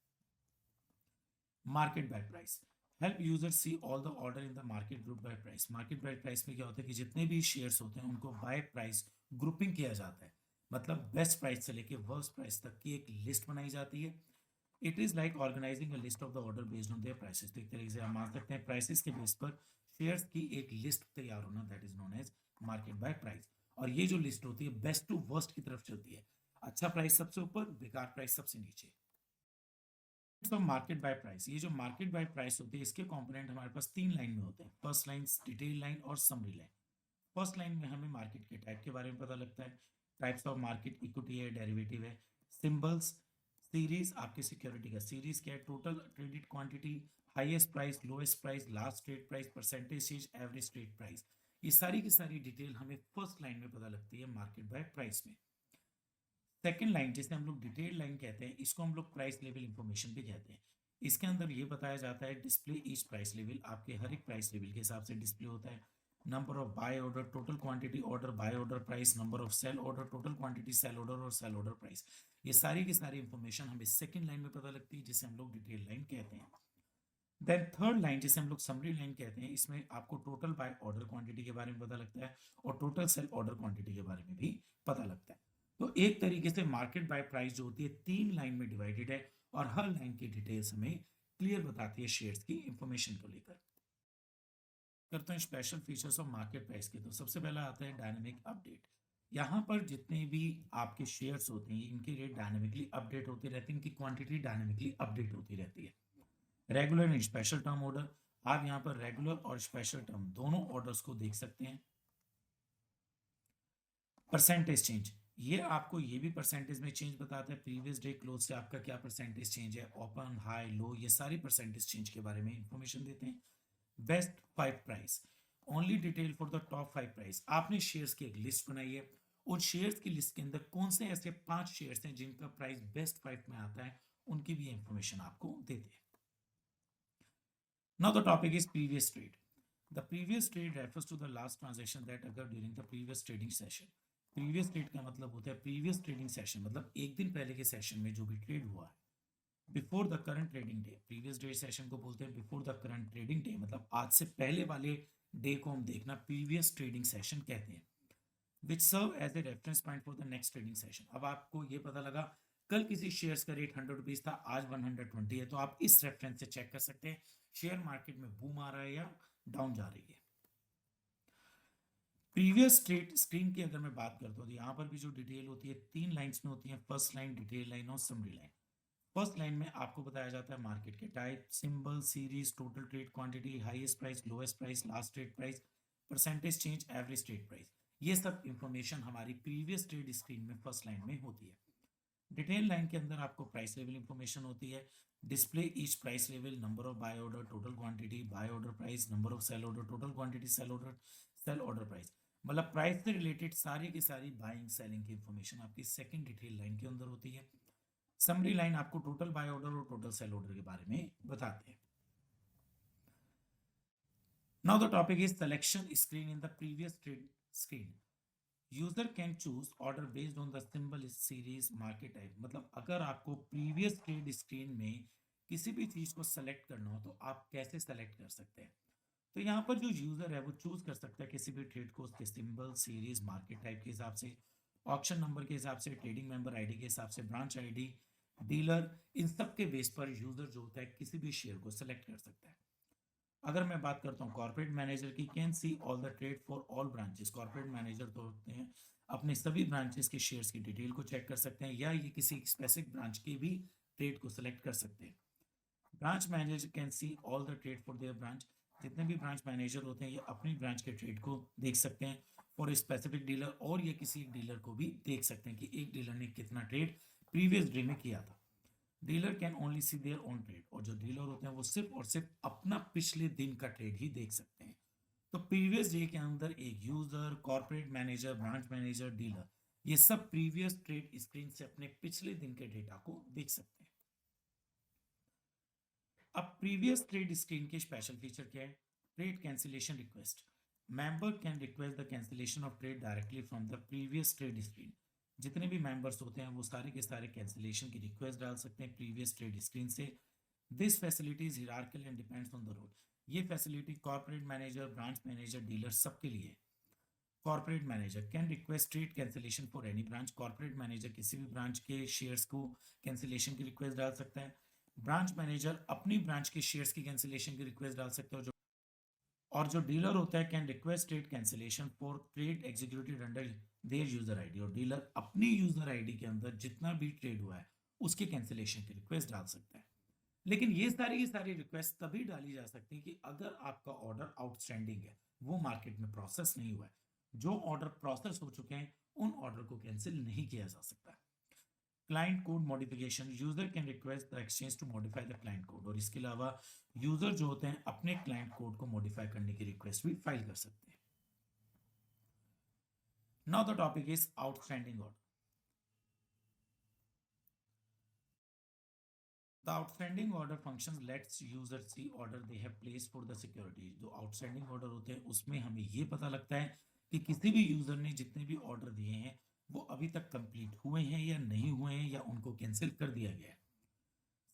Market by price help user see all the order in the market group by price. Market by price में क्या होता है कि जितने भी शेयर्स होते हैं उनको बाय प्राइस ग्रुपिंग किया जाता है, मतलब बेस्ट प्राइस से लेके वर्स्ट प्राइस तक की एक लिस्ट बनाई जाती है। It is like organising a list of the order based on their prices. तो एक तरीके से हम मान सकते हैं प्राइसेस के बेस पर शेयर्स की एक लिस्ट तैयार होना, that is known as market by price. और ये जो लिस्ट होती है बेस्ट टू वर्स्ट की तरफ चलती है, अच्छा प्राइस सबसे ऊपर, बेकार प्राइस सबसे नीचे। तो मार्केट बाय प्राइस, ये जो मार्केट बाय प्राइस होती है इसके कंपोनेंट हमारे पास 3 लाइन में होते हैं। फर्स्ट लाइन डिटेल लाइन और समरी लाइन। फर्स्ट लाइन में हमें मार्केट के टाइप के बारे में पता लगता है, टाइप्स ऑफ मार्केट, इक्विटी है, डेरिवेटिव है, सिंबल्स, सीरीज, आपके सिक्योरिटी का सीरीज क्या है, total traded quantity, highest price, lowest price, last trade price, percentage change, average trade price. ये सारी की सारी डिटेल हमें फर्स्ट लाइन में पता लगती है मार्केट बाय प्राइस में। सेकेंड लाइन जिसे हम लोग डिटेल लाइन कहते हैं, इसको हम लोग प्राइस लेवल इंफॉर्मेशन भी कहते हैं। इसके अंदर ये बताया जाता है डिस्प्ले ईच प्राइस लेवल, आपके हर एक प्राइस लेवल के हिसाब से डिस्प्ले होता है। Number of buy order, total quantity order, buy order price, number of sell order, total quantity sell order और सेल ऑर्डर प्राइस। ये सारी की सारी इंफॉर्मेशन हमें सेकेंड लाइन में पता लगती है जिसे हम लोग डिटेल लाइन कहते हैं। देन थर्ड लाइन जिसे हम लोग समरी लाइन कहते हैं, इसमें आपको टोटल बाय ऑर्डर क्वांटिटी के बारे में पता लगता है और टोटल सेल ऑर्डर क्वांटिटी के बारे में भी पता लगता है। तो एक तरीके से मार्केट बाय प्राइस जो होती है 3 लाइन में डिवाइडेड है और हर लाइन की डिटेल्स हमें क्लियर बताती है शेयर्स की इंफॉर्मेशन को लेकर। करते हैं special features of market price के। तो सबसे पहला आता है डायनेमिक अपडेट। यहाँ पर जितने भी आपके शेयर्स होते हैं इनके रेट डायनेमिकली अपडेट होते रहते हैं, इनकी क्वांटिटी डायनेमिकली अपडेट होती रहती है। Regular and special term order, आप यहाँ पर रेगुलर और स्पेशल टर्म दोनों ऑर्डर्स को देख सकते हैं। परसेंटेज चेंज, ये आपको ये भी परसेंटेज में चेंज बताता है, प्रीवियस डे क्लोज से आपका क्या परसेंटेज चेंज है, ओपन, हाई, लो, ये सारी परसेंटेज चेंज के बारे में इंफॉर्मेशन देते हैं। Best 5 price, only detail for the top 5 price. आपने शेयर्स की एक लिस्ट बनाई है, उन शेयर्स की लिस्ट के अंदर कौन से ऐसे 5 शेयर्स हैं जिनका प्राइस बेस्ट 5 में आता है, उनकी भी इंफॉर्मेशन आपको देते हैं। Now the topic is previous trade. The previous trade refers to the last transaction that occurred during the previous trading session. Previous trade का मतलब होता है previous trading session, मतलब एक दिन पहले के सेशन में जो भी ट्रेड हुआ है। Before the current trading day, previous day session को बोलते हैं before the current trading day, मतलब आज से पहले वाले डे को हम देखना previous trading session कहते हैं। Which serve as a reference point for the next trading session. अब आपको ये पता लगा कल किसी शेयर्स का रेट 100 रुपीज था, आज 120 है, तो आप इस रेफरेंस से चेक कर सकते हैं शेयर मार्केट में बूम आ रहा है या डाउन जा रही है। प्रीवियस ट्रेड स्क्रीन की अगर मैं बात करता हूँ तो यहाँ पर भी जो डिटेल होती है 3 लाइंस में होती है, फर्स्ट लाइन, डिटेल लाइन और समरी लाइन। फर्स्ट लाइन में आपको बताया जाता है मार्केट के type, symbol, series, total trade quantity, highest price, lowest price, last trade price, percentage change, average trade price. ये सब इंफॉर्मेशन हमारी प्रीवियस ट्रेड स्क्रीन में फर्स्ट लाइन में होती है। डिटेल लाइन के अंदर आपको प्राइस लेवल इंफॉर्मेशन होती है, display each price level, number of buy order, total quantity, buy order price, number of sell order, total quantity, sell order, sell order price. मतलब price से रिलेटेड सारी की सारी बाइंग सेलिंग की information आपकी second detail line के अंदर होती है। समरी लाइन आपको टोटल बाय ऑर्डर और टोटल सेल ऑर्डर के बारे में बताते हैं। Now the topic is selection screen in the previous trade screen. User can choose order based on the symbol, series, market type. मतलब अगर आपको प्रीवियस ट्रेड स्क्रीन में किसी भी चीज को सेलेक्ट करना हो तो आप कैसे सेलेक्ट कर सकते हैं? तो यहाँ पर जो यूजर है वो चूज कर सकता है किसी भी ट्रेड को उसके सिंबल, सीरीज, मार्केट टाइप के हिसाब से, ऑप्शन नंबर के हिसाब से, ट्रेडिंग मेंबर आईडी के हिसाब से, ब्रांच आईडी, डीलर, इन सब के बेस पर यूजर जो होता है किसी भी शेयर को सेलेक्ट कर सकता है। अगर मैं बात करता हूँ कॉर्पोरेट मैनेजर की, can see all the trade for all branches. Corporate manager तो होते हैं अपने सभी ब्रांचेस के शेयर्स की डिटेल को चेक कर सकते हैं, या ये किसी स्पेसिफिक ब्रांच के भी ट्रेड को सिलेक्ट कर सकते हैं। Branch manager can see all the trade for their branch. जितने भी ब्रांच मैनेजर होते हैं ये अपनी ब्रांच के ट्रेड को देख सकते हैं फॉर ए स्पेसिफिक डीलर, और ये किसी एक डीलर को भी देख सकते हैं कि एक डीलर ने कितना ट्रेड प्रीवियस डे में किया था। Dealer can only see their own trade, और जो डीलर होते हैं वो सिर्फ और सिर्फ अपना पिछले दिन का ट्रेड ही देख सकते हैं। तो प्रीवियस डे के अंदर एक user, corporate manager, branch manager, dealer, ये सब प्रीवियस ट्रेड स्क्रीन से अपने पिछले दिन के डेटा को देख सकते हैं। अब प्रीवियस ट्रेड स्क्रीन के स्पेशल फीचर क्या है? Trade cancellation request. Member can request the cancellation of trade directly from the previous trade screen. जितने भी मेंबर्स होते हैं वो सारे के सारे कैंसिलेशन की रिक्वेस्ट डाल सकते हैं प्रीवियस ट्रेड स्क्रीन से। This facility is hierarchical and depends on the role. ये facility corporate manager, branch manager, dealer सबके लिए है। Corporate manager can request trade cancellation for any branch. Corporate manager किसी भी ब्रांच के शेयर्स को cancellation की रिक्वेस्ट डाल सकता है। ब्रांच मैनेजर अपनी ब्रांच के शेयर्स की कैंसिलेशन की रिक्वेस्ट डाल सकते हो। और जो डीलर होता है can request trade cancellation for trade executed under their user ID. और डीलर अपनी यूजर आईडी के अंदर जितना भी ट्रेड हुआ है उसके कैंसिलेशन की रिक्वेस्ट डाल सकता है। लेकिन ये सारी रिक्वेस्ट तभी डाली जा सकती है कि अगर आपका ऑर्डर आउटस्टैंडिंग है, वो मार्केट में प्रोसेस नहीं हुआ है। जो ऑर्डर प्रोसेस हो चुके हैं उन ऑर्डर को कैंसिल नहीं किया जा सकता। Client code modification, user can request the exchange to modify the client code. और इसके अलावा यूजर जो होते हैं अपने क्लाइंट कोड को मॉडिफाई करने की रिक्वेस्ट भी फाइल कर सकते हैं। Now the topic is outstanding order. The outstanding order function lets user see order they have placed for the security। जो outstanding order होते हैं उसमें हमें ये पता लगता है कि किसी भी यूजर ने जितने भी ऑर्डर दिए हैं वो अभी तक कंप्लीट हुए हैं या नहीं हुए हैं, या उनको कैंसिल कर दिया गया है।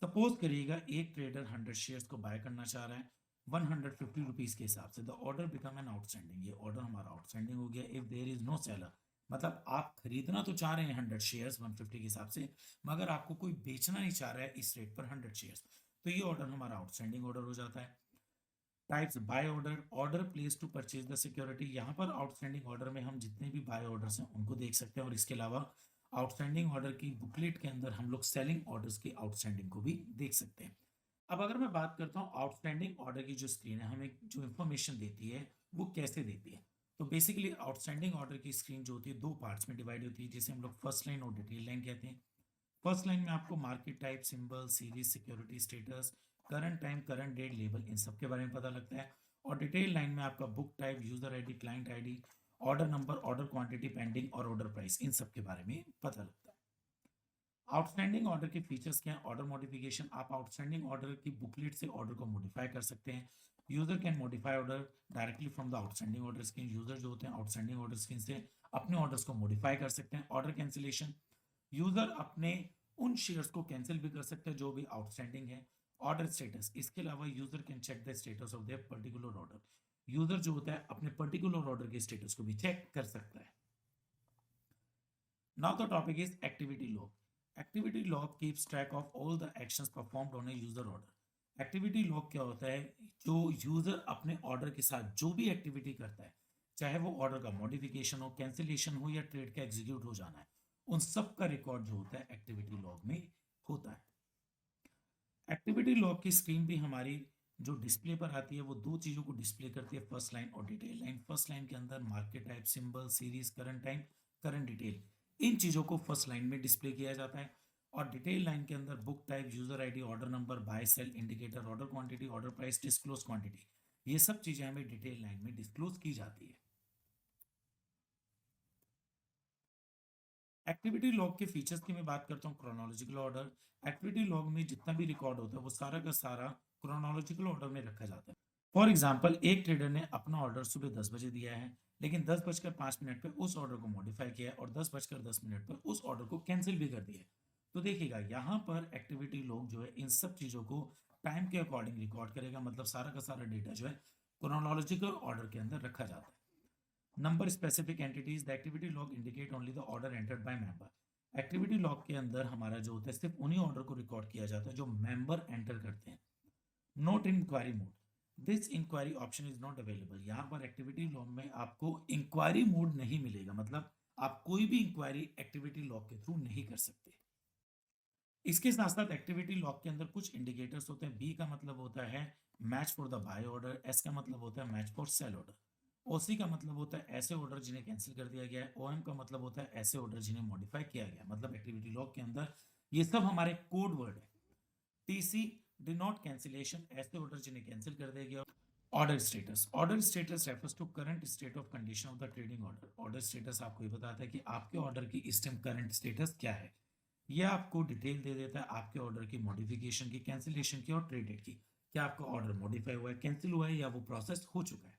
सपोज करिएगा एक ट्रेडर 100 शेयर्स को बाय करना चाह रहा है 150 रुपीज के हिसाब से। The order become an outstanding. ये ऑर्डर हमारा आउटस्टैंडिंग हो गया if there is no seller. मतलब आप खरीदना तो चाह रहे हैं 100 शेयर्स 150 के हिसाब से, मगर आपको कोई बेचना नहीं चाह रहा है इस रेट पर 100 शेयर्स, तो ये ऑर्डर हमारा आउटस्टैंडिंग ऑर्डर हो जाता है। Types buy order, order place to purchase the security. यहाँ पर आउटस्टैंडिंग ऑर्डर में हम जितने भी बाय ऑर्डर्स हैं उनको देख सकते हैं, और इसके अलावा आउटस्टैंडिंग ऑर्डर की बुकलेट के अंदर हम लोग सेलिंग ऑर्डर्स की आउटस्टैंडिंग को भी देख सकते हैं। अब अगर मैं बात करता हूँ आउटस्टैंडिंग ऑर्डर की जो स्क्रीन है हमें जो इन्फॉर्मेशन देती है वो कैसे देती है, तो बेसिकली आउटस्टैंडिंग ऑर्डर की स्क्रीन जो होती है दो पार्ट्स में डिवाइड होती है, जिसे हम लोग फर्स्ट लाइन और डिटेल लाइन कहते हैं। फर्स्ट लाइन में आपको market type, symbol, series, security status, current time, current date, label, इन सब के बारे में पता लगता है। और डिटेल लाइन में आपका book type, user ID, client ID, order number, order quantity, pending और ऑर्डर प्राइस, इन सब के बारे में पता लगता है। आउटस्टैंडिंग ऑर्डर के फीचर्स क्या है? ऑर्डर मॉडिफिकेशन, आप आउटस्टैंडिंग ऑर्डर की बुकलेट से ऑर्डर को मॉडिफाई कर सकते हैं। User can modify order directly from the outstanding order screen. User जो होते हैं आउटस्टैंडिंग ऑर्डर स्क्रीन से अपने ऑर्डर्स को मॉडिफाई कर सकते हैं। ऑर्डर कैंसिलेशन, यूजर अपने उन शेयर्स को कैंसिल भी कर सकते हैं जो भी आउटस्टैंडिंग है। ऑर्डर स्टेटस, इसके अलावा user can check the status of their particular order. User जो होता है अपने पर्टिकुलर ऑर्डर के स्टेटस को भी चेक कर सकता है। Now the topic is activity log. Activity log keeps track of all the actions performed on a user order. Activity log क्या होता है? जो यूजर अपने ऑर्डर के साथ जो भी एक्टिविटी करता है, चाहे वो ऑर्डर का मॉडिफिकेशन हो, कैंसिलेशन हो या ट्रेड का एग्जीक्यूट हो जाना है, उन सब का रिकॉर्ड जो होता है एक्टिविटी लॉग में होता है। एक्टिविटी लॉग की स्क्रीन भी हमारी जो डिस्प्ले पर आती है वो दो चीजों को डिस्प्ले करती है, फर्स्ट लाइन और डिटेल लाइन। फर्स्ट लाइन के अंदर market type, symbol, series, current time, current detail, इन चीजों को फर्स्ट लाइन में डिस्प्ले किया जाता है। और डिटेल लाइन के अंदर book type, user ID, order number, buy sell indicator, order quantity, order price, disclose quantity, ये सब चीजें हमें डिटेल लाइन में डिस्क्लोज की जाती है। एक्टिविटी लॉग के फीचर्स की मैं बात करता हूँ। क्रोनोलॉजिकल ऑर्डर, एक्टिविटी लॉग में जितना भी रिकॉर्ड होता है वो सारा का सारा क्रोनोलॉजिकल ऑर्डर में रखा जाता है। फॉर एग्जाम्पल, एक ट्रेडर ने अपना ऑर्डर सुबह 10 बजे दिया है, लेकिन 10:05 पर उस ऑर्डर को मॉडिफाई किया है और 10:10 पर उस ऑर्डर को कैंसिल भी कर दिया है। तो देखिएगा यहाँ पर एक्टिविटी लॉग जो है इन सब चीजों को टाइम के अकॉर्डिंग रिकॉर्ड करेगा, मतलब सारा का सारा डेटा जो है क्रोनोलॉजिकल ऑर्डर के अंदर रखा जाता है। Number specific entities, the activity log indicate only the order entered by member. Activity log के अंदर हमारा जो होता है सिर्फ उन्हीं ऑर्डर को रिकॉर्ड किया जाता है जो मेंबर एंटर करते हैं। Note in inquiry mode, this inquiry option is not available. यहाँ पर एक्टिविटी लॉग में आपको इंक्वायरी मोड नहीं मिलेगा, मतलब आप कोई भी इंक्वायरी एक्टिविटी लॉग के थ्रू नहीं कर सकते। इसके साथ साथ एक्टिविटी लॉग के अंदर कुछ इंडिकेटर्स होते हैं। बी का मतलब होता है match for the buy order, S का मतलब होता है match for sell order, OC का मतलब होता है ऐसे ऑर्डर जिन्हें कैंसिल कर दिया गया है, ओएम का मतलब होता है ऐसे ऑर्डर जिन्हें मॉडिफाई किया गया है। मतलब एक्टिविटी लॉग के अंदर ये सब हमारे कोड वर्ड है। टीसी डिनोट कैंसिलेशन, ऐसे ऑर्डर जिन्हें कैंसिल कर दिया गया। Order status refers to current state of condition of the trading order. Order status आपको ये बताता है कि आपके ऑर्डर की इस टाइम करंट स्टेटस क्या है। यह आपको डिटेल दे देता है आपके ऑर्डर की मॉडिफिकेशन की, कैंसिलेशन की और ट्रेड डेट की। क्या आपका ऑर्डर मॉडिफाई हुआ है, कैंसिल हुआ है या वो प्रोसेस हो चुका है।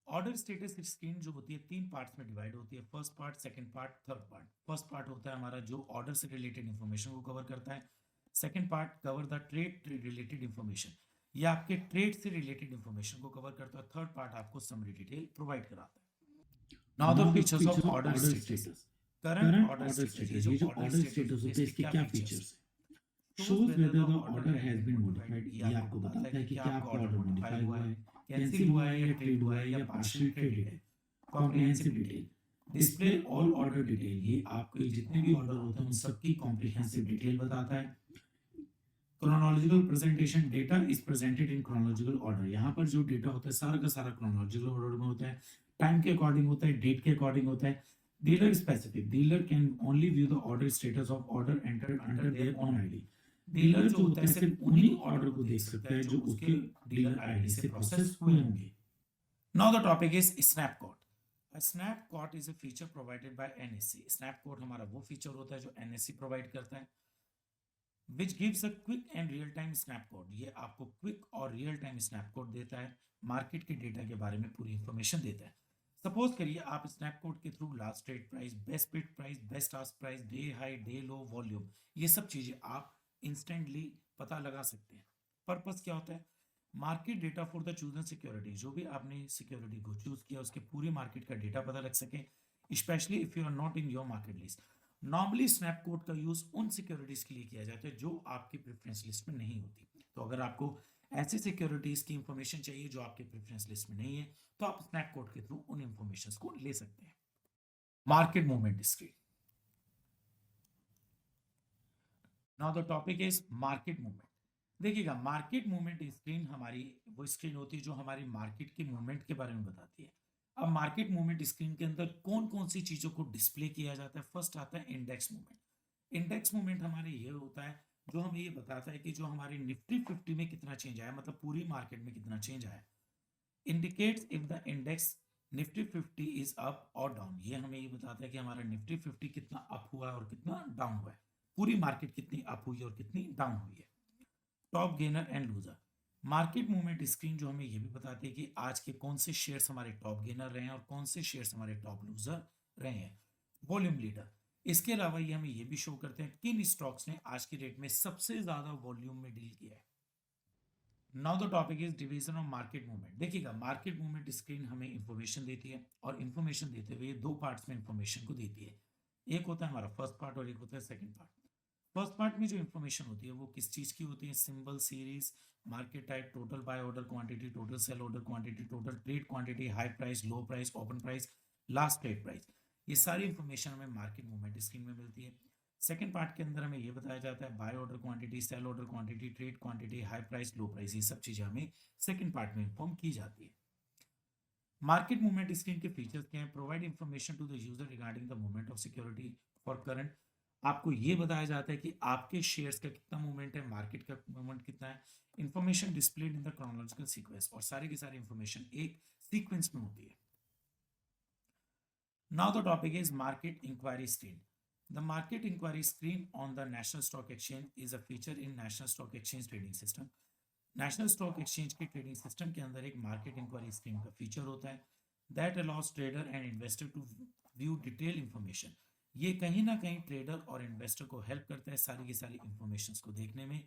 ऑर्डर स्टेटस स्क्रीन जो होती है 3 पार्ट्स में डिवाइड होती है। First part, second part, third part. First part होता है हमारा जो ऑर्डर से रिलेटेड इंफॉर्मेशन को कवर करता है। Second part cover the trade related information, या आपके ट्रेड से रिलेटेड इंफॉर्मेशन को कवर करता है। थर्ड पार्ट आपको समरी डिटेल प्रोवाइड कराता है। Now the features of order status. Current order status, ये जो ऑर्डर स्टेटस होते हैं इसके क्या फीचर्स है। Shows whether the order has been modified, ये आपको बताता है कि क्या आपका ऑर्डर मॉडिफाई हुआ है, कैंसिल हुआ है या ट्रेड हुआ है या पार्शियल ट्रेडेड है। Comprehensive detail, display all order detail, ये आपके जितने भी ऑर्डर होते हैं उन सबकी कॉम्प्रिहेंसिव डिटेल बताता है। Chronological presentation, data is presented in chronological order, यहाँ पर जो डेटा होता है सारा का सारा क्रोनोलॉजिकल ऑर्डर में होता है, टाइम के अकॉर्डिंग होता है, डेट के अकॉर्डिंग होता है। Dealer specific, dealer can only view the order status of order entered under their own ID. Dealer जो होता है सिर्फ उन्हीं ऑर्डर को देख सकता है जो उसके डीलर आईडी से प्रोसेस हुए होंगे। Now the topic is snapshot. A snapshot is a feature provided by NSE. Snapshot हमारा वो फीचर होता है जो NSE प्रोवाइड करता है, which gives a quick and real time snapshot. ये आपको क्विक और रियल टाइम स्नैपशॉट देता है, मार्केट के डेटा के बारे में पूरी इंफॉर्मेशन देता है। सपोज करिए आप स्नैपशॉट के through last trade price, best bid price, best ask price, day high, day लो, वॉल्यूम, ये सब चीजें आप इंस्टेंटली पता लगा सकते हैं। पर्पस क्या होता है, market data for the chosen security, जो भी आपने सिक्योरिटी को चूज किया उसके पूरे मार्केट का डेटा पता लग सके, specially if you are not in your market list. Normally snapshot का यूज उन सिक्योरिटीज के लिए किया जाता है जो आपकी प्रेफरेंस लिस्ट में नहीं होती। तो अगर आपको ऐसी सिक्योरिटीज की इंफॉर्मेशन चाहिए जो आपके प्रेफरेंस लिस्ट में नहीं है तो आप स्नैपशॉट के थ्रू उन इंफॉर्मेशन को ले सकते हैं। Market movement screen. Now the topic is market movement. देखिएगा, मार्केट मूवमेंट स्क्रीन हमारी वो स्क्रीन होती है जो हमारी मार्केट के मूवमेंट के बारे में बताती है। अब मार्केट मूवमेंट स्क्रीन के अंदर कौन कौन सी चीजों को डिस्प्ले किया जाता है। फर्स्ट आता है इंडेक्स मूवमेंट। इंडेक्स मूवमेंट हमारे ये होता है जो हमें ये बताता है कि जो हमारी निफ्टी 50 में कितना चेंज आया, मतलब पूरी मार्केट में कितना चेंज आया। Indicates if the index Nifty 50 is up और डाउन, ये हमें ये बताता है कि हमारा निफ्टी 50 कितना अप हुआ है और कितना डाउन हुआ है, पूरी मार्केट कितनी अप हुई है और कितनी डाउन हुई है। Top gainer and loser. Market movement screen जो हमें ये भी बताती है कि आज के कौन से शेयर्स हमारे टॉप गेनर रहे हैं और कौन से शेयर्स हमारे टॉप लूजर रहे हैं। वॉल्यूम लीडर, इसके अलावा ये हमें ये भी शो करते हैं किन स्टॉक्स ने आज की डेट में सबसे ज्यादा वॉल्यूम में डील किया है। Now the topic is division of market movement. देखिएगा, मार्केट मूवमेंट स्क्रीन हमें इंफॉर्मेशन देती है और इंफॉर्मेशन देते हुए दो पार्ट्स में इंफॉर्मेशन को देती है। एक होता है हमारा फर्स्ट पार्ट और एक होता है सेकंड पार्ट। फर्स्ट पार्ट में जो इंफॉर्मेशन होती है वो किस चीज की होती है, symbol, series, market type, total buy order quantity, total sell order quantity, total trade quantity, high price, low price, open price, last trade price. ये सारी इंफॉर्मेशन हमें मार्केट मूवमेंट स्क्रीन में मिलती है। सेकंड पार्ट के अंदर हमें ये बताया जाता है buy order quantity, sell order quantity, trade quantity, high price, low price, ये सब चीजें हमें सेकंड पार्ट में इंफॉर्म की जाती है। मार्केट मूवमेंट स्क्रीन के फीचर्स क्या हैं, provide information to the user regarding the movement of security for current. आपको ये बताया जाता है कि आपके शेयर्स का कितना मूवमेंट है, मार्केट का मूवमेंट कितना है। Information displayed in the chronological sequence, और सारी की सारी इंफॉर्मेशन एक सीक्वेंस में होती है। Now the topic is market inquiry screen. The market inquiry screen on the National Stock Exchange is a feature in National Stock Exchange trading system. National Stock Exchange के trading system के अंदर एक market inquiry screen का feature होता है that allows trader and investor to view detailed information. ये कहीं ना कहीं ट्रेडर और इन्वेस्टर को हेल्प करता है सारी की सारी इंफॉर्मेशन को देखने में।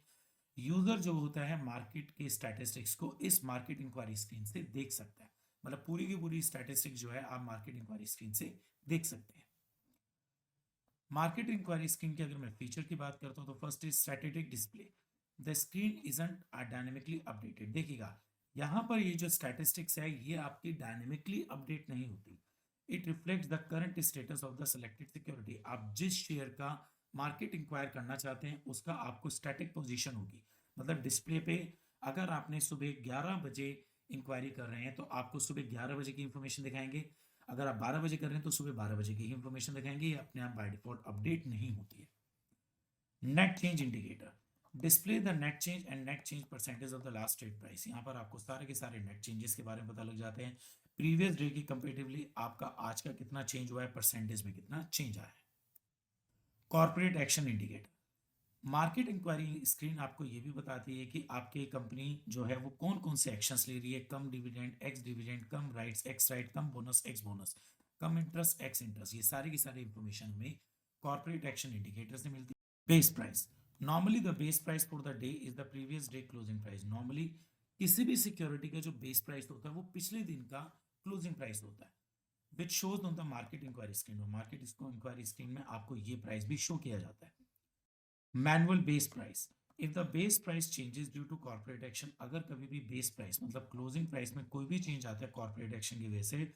यूजर जो होता है मार्केट के स्टैटिस्टिक्स को इस मार्केट इंक्वायरी स्क्रीन से देख सकता है, मतलब पूरी की पूरी स्टैटिस्टिक्स जो है आप मार्केट इंक्वायरी स्क्रीन से देख सकते हैं। मार्केट इंक्वायरी स्क्रीन के अगर मैं फीचर की बात करता हूं तो first is statistic display. The screen isn't dynamically updated. देखिएगा, यहाँ पर ये जो स्टैटिस्टिक्स है ये आपकी डायनेमिकली अपडेट नहीं होती, it reflects the current status of the selected security. आप जिस शेयर का मार्केट इंक्वायर करना चाहते हैं उसका आपको स्टैटिक पोजीशन होगी, मतलब डिस्प्ले पे अगर आपने सुबह 11 बजे इंक्वायरी कर रहे हैं तो आपको सुबह 11 बजे की इंफॉर्मेशन दिखाएंगे, अगर आप 12 बजे कर रहे हैं तो सुबह 12 बजे की ही इंफॉर्मेशन दिखाएंगे, ये अपने आप बाय डिफॉल्ट अपडेट नहीं होती है। Net change indicator display the net change and net change percentage of the last trade price. यहाँ पर आपको सारे के सारे नेट चेंजेस के बारे में पता लग जाते हैं, प्रीवियस डे की कंपेरेटिवली आपका आज का कितना चेंज हुआ है, परसेंटेज में कितना चेंज आया है। Corporate action indicator market inquiry screen आपको ये भी बताती है कि आपकी कंपनी जो है वो कौन कौन से एक्शंस ले रही है, कम डिविडेंड, कम राइट्स एक्स राइट, कम बोनस एक्स बोनस, कम इंटरेस्ट एक्स इंटरेस्ट, ये सारी की सारी इंफॉर्मेशन हमें कॉर्पोरेट एक्शन इंडिकेटर से मिलती है। Base price normally the base price for the day is the previous day closing price. Normally किसी भी सिक्योरिटी का जो बेस प्राइस होता है वो पिछले दिन का क्लोजिंग प्राइस होता है, which shows on the market inquiry screen. और मार्केट इंक्वायरी स्क्रीन में आपको ये प्राइस भी शो किया जाता है। Manual base price if the base price changes due to corporate action, अगर कभी भी बेस प्राइस मतलब क्लोजिंग प्राइस में कोई भी चेंज आता है कॉर्पोरेट एक्शन की वजह से,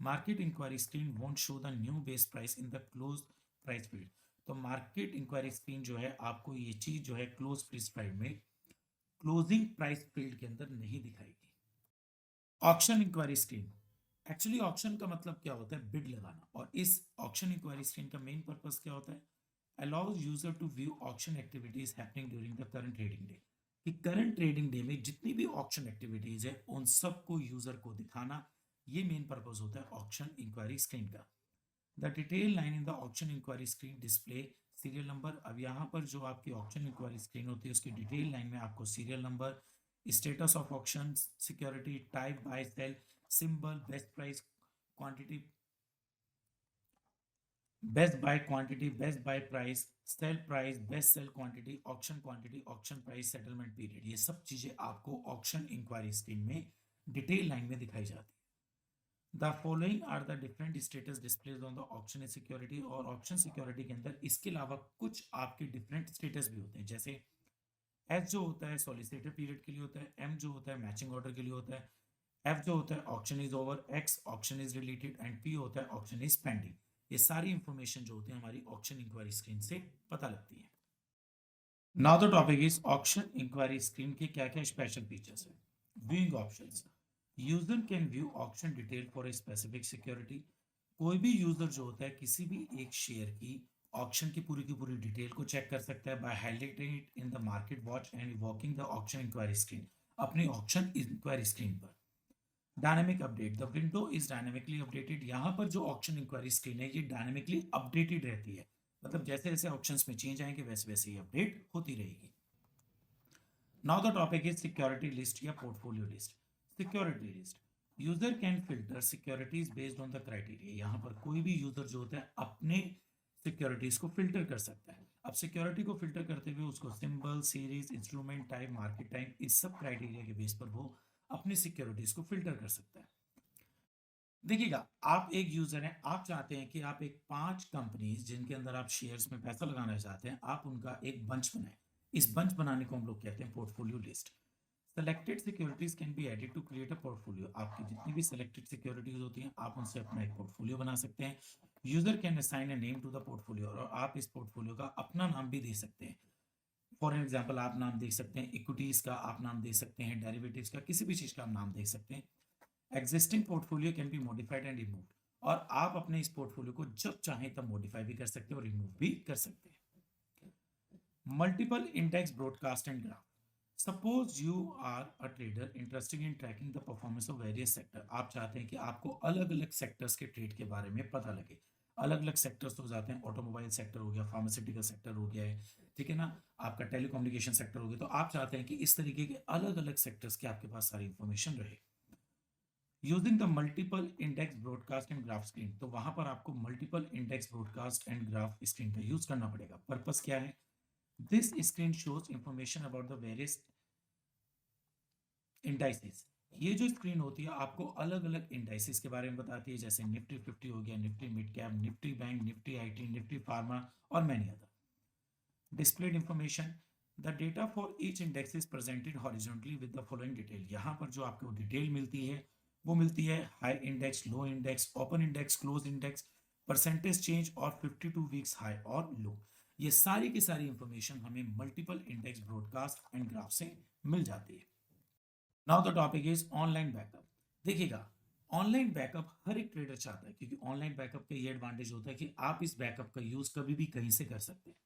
market inquiry screen won't show the new base price in the close price field. तो मार्केट इंक्वायरी स्क्रीन जो है आपको ये चीज जो है क्लोज प्राइस फील्ड में क्लोजिंग प्राइस फील्ड के अंदर नहीं दिखाएगी। Auction inquiry screen actually auction का मतलब क्या होता है, बिड लगाना, और इस ऑक्शन इंक्वायरी स्क्रीन का मेन पर्पस क्या होता है, allows user to view auction activities happening during the current trading day। कि करंट ट्रेडिंग डे में जितनी भी ऑक्शन एक्टिविटीज है उन सबको यूजर को दिखाना, ये मेन पर्पस होता है ऑक्शन इंक्वायरी स्क्रीन का। The detail line in the auction inquiry screen display serial number. अब यहाँ पर जो आपकी ऑक्शन इंक्वायरी स्क्रीन होती है उसकी डिटेल लाइन में आपको serial number, status of auction, security type, buy sell, symbol, best price, quantity, best buy quantity, best buy price, sell price, best sell quantity, auction quantity, auction price, settlement period, ये सब चीजें आपको auction inquiry screen में detail line में दिखाई जाती है। The following are the different status displays on the auction security. और ऑक्शन सिक्योरिटी के अंदर इसके अलावा कुछ आपके डिफरेंट स्टेटस भी होते हैं, जैसे एस जो होता है सॉलिसिटर पीरियड के लिए होता है, एम जो होता है मैचिंग ऑर्डर के लिए होता है, एफ जो होता है auction is over, x auction is related and P होता है ऑक्शन इज पेंडिंग। ये सारी इंफॉर्मेशन जो होती है हमारी ऑक्शन इंक्वायरी स्क्रीन से पता लगती है। Now the topic is auction inquiry screen के क्या क्या स्पेशल फीचर्स है। Viewing options, user can view auction detail for a specific security. कोई भी यूजर जो होता है किसी भी एक शेयर की ऑक्शन की पूरी डिटेल को चेक कर सकता है by highlighting it in the market watch and evoking the auction inquiry screen अपनी ऑक्शन इंक्वायरी स्क्रीन पर। Dynamic update, the window is dynamically updated. यहाँ पर जो ऑक्शन इंक्वायरी स्क्रीन है ये डायनामिकली अपडेटेड रहती है, मतलब जैसे जैसे ऑप्शंस में चेंज आएंगे वैसे वैसे ही अपडेट होती रहेगी। Now the topic is security list या portfolio list. Security list, user can filter securities based on the criteria. यहाँ पर कोई भी यूजर जो होता है अपने सिक्योरिटीज को फिल्टर कर सकता है। अब सिक्योरिटी को फिल्टर करते हुए उसको symbol, series, instrument type, market type, इस सब क्राइटेरिया के बेस पर वो अपनी सिक्योरिटीज को फिल्टर कर सकता है। देखिएगा, आप एक यूजर हैं, आप चाहते हैं कि आप एक 5 कंपनीज जिनके अंदर आप शेयर्स में पैसा लगाना चाहते हैं, आप उनका एक बंच बनाएं। इस बंच बनाने को हम लोग कहते हैं portfolio list. Selected securities can be added to create a portfolio. आपकी जितनी भी सेलेक्टेड सिक्योरिटीज होती हैं आप उनसे अपना एक पोर्टफोलियो बना सकते हैं। User can assign a name to the portfolio, और आप इस पोर्टफोलियो का अपना नाम भी दे सकते हैं। फॉर एग्जाम्पल आप नाम दे सकते हैं इक्विटीज का, आप नाम दे सकते हैं डेरिवेटिव्स का, किसी भी चीज का आप नाम दे सकते हैं। Existing portfolio can be modified and remove, और आप अपने इस पोर्टफोलियो को जब चाहें तब मॉडिफाई भी कर सकते हैं और रिमूव भी कर सकते हैं। Multiple index broadcast and graph, suppose you are a trader interested in tracking the performance of various sector. आप चाहते हैं कि आपको अलग अलग सेक्टर्स के ट्रेड के बारे में पता लगे। अलग अलग सेक्टर्स हो जाते हैं, ऑटोमोबाइल सेक्टर हो गया, फार्मास्यूटिकल सेक्टर हो गया है, ठीक है ना, आपका टेलीकम्युनिकेशन सेक्टर हो गया। तो आप चाहते हैं कि इस तरीके के अलग अलग सेक्टर्स की आपके पास सारी इंफॉर्मेशन रहे। Using the multiple index broadcast and graph screen, तो वहां पर आपको multiple index broadcast and graph screen का यूज करना पड़ेगा। पर्पस क्या है, this screen shows information about the various indices. ये जो स्क्रीन होती है आपको अलग अलग इंडाइसेस के बारे में बताती है, जैसे निफ्टी 50 हो गया, Nifty mid cap, Nifty bank, Nifty IT, Nifty pharma और many other. Displayed information, the data for each index is presented horizontally with the following detail. यहाँ पर जो आपको डिटेल मिलती है वो मिलती है high index, low index, open index, close index, percentage change और 52 वीक्स हाई और लो। ये सारी की सारी इंफॉर्मेशन हमें multiple index broadcast and graph से मिल जाती है। Now the topic is online backup. देखिएगा, ऑनलाइन बैकअप हर एक ट्रेडर चाहता है, क्योंकि ऑनलाइन बैकअप का ये एडवांटेज होता है कि आप इस बैकअप का यूज कभी भी कहीं से कर सकते हैं।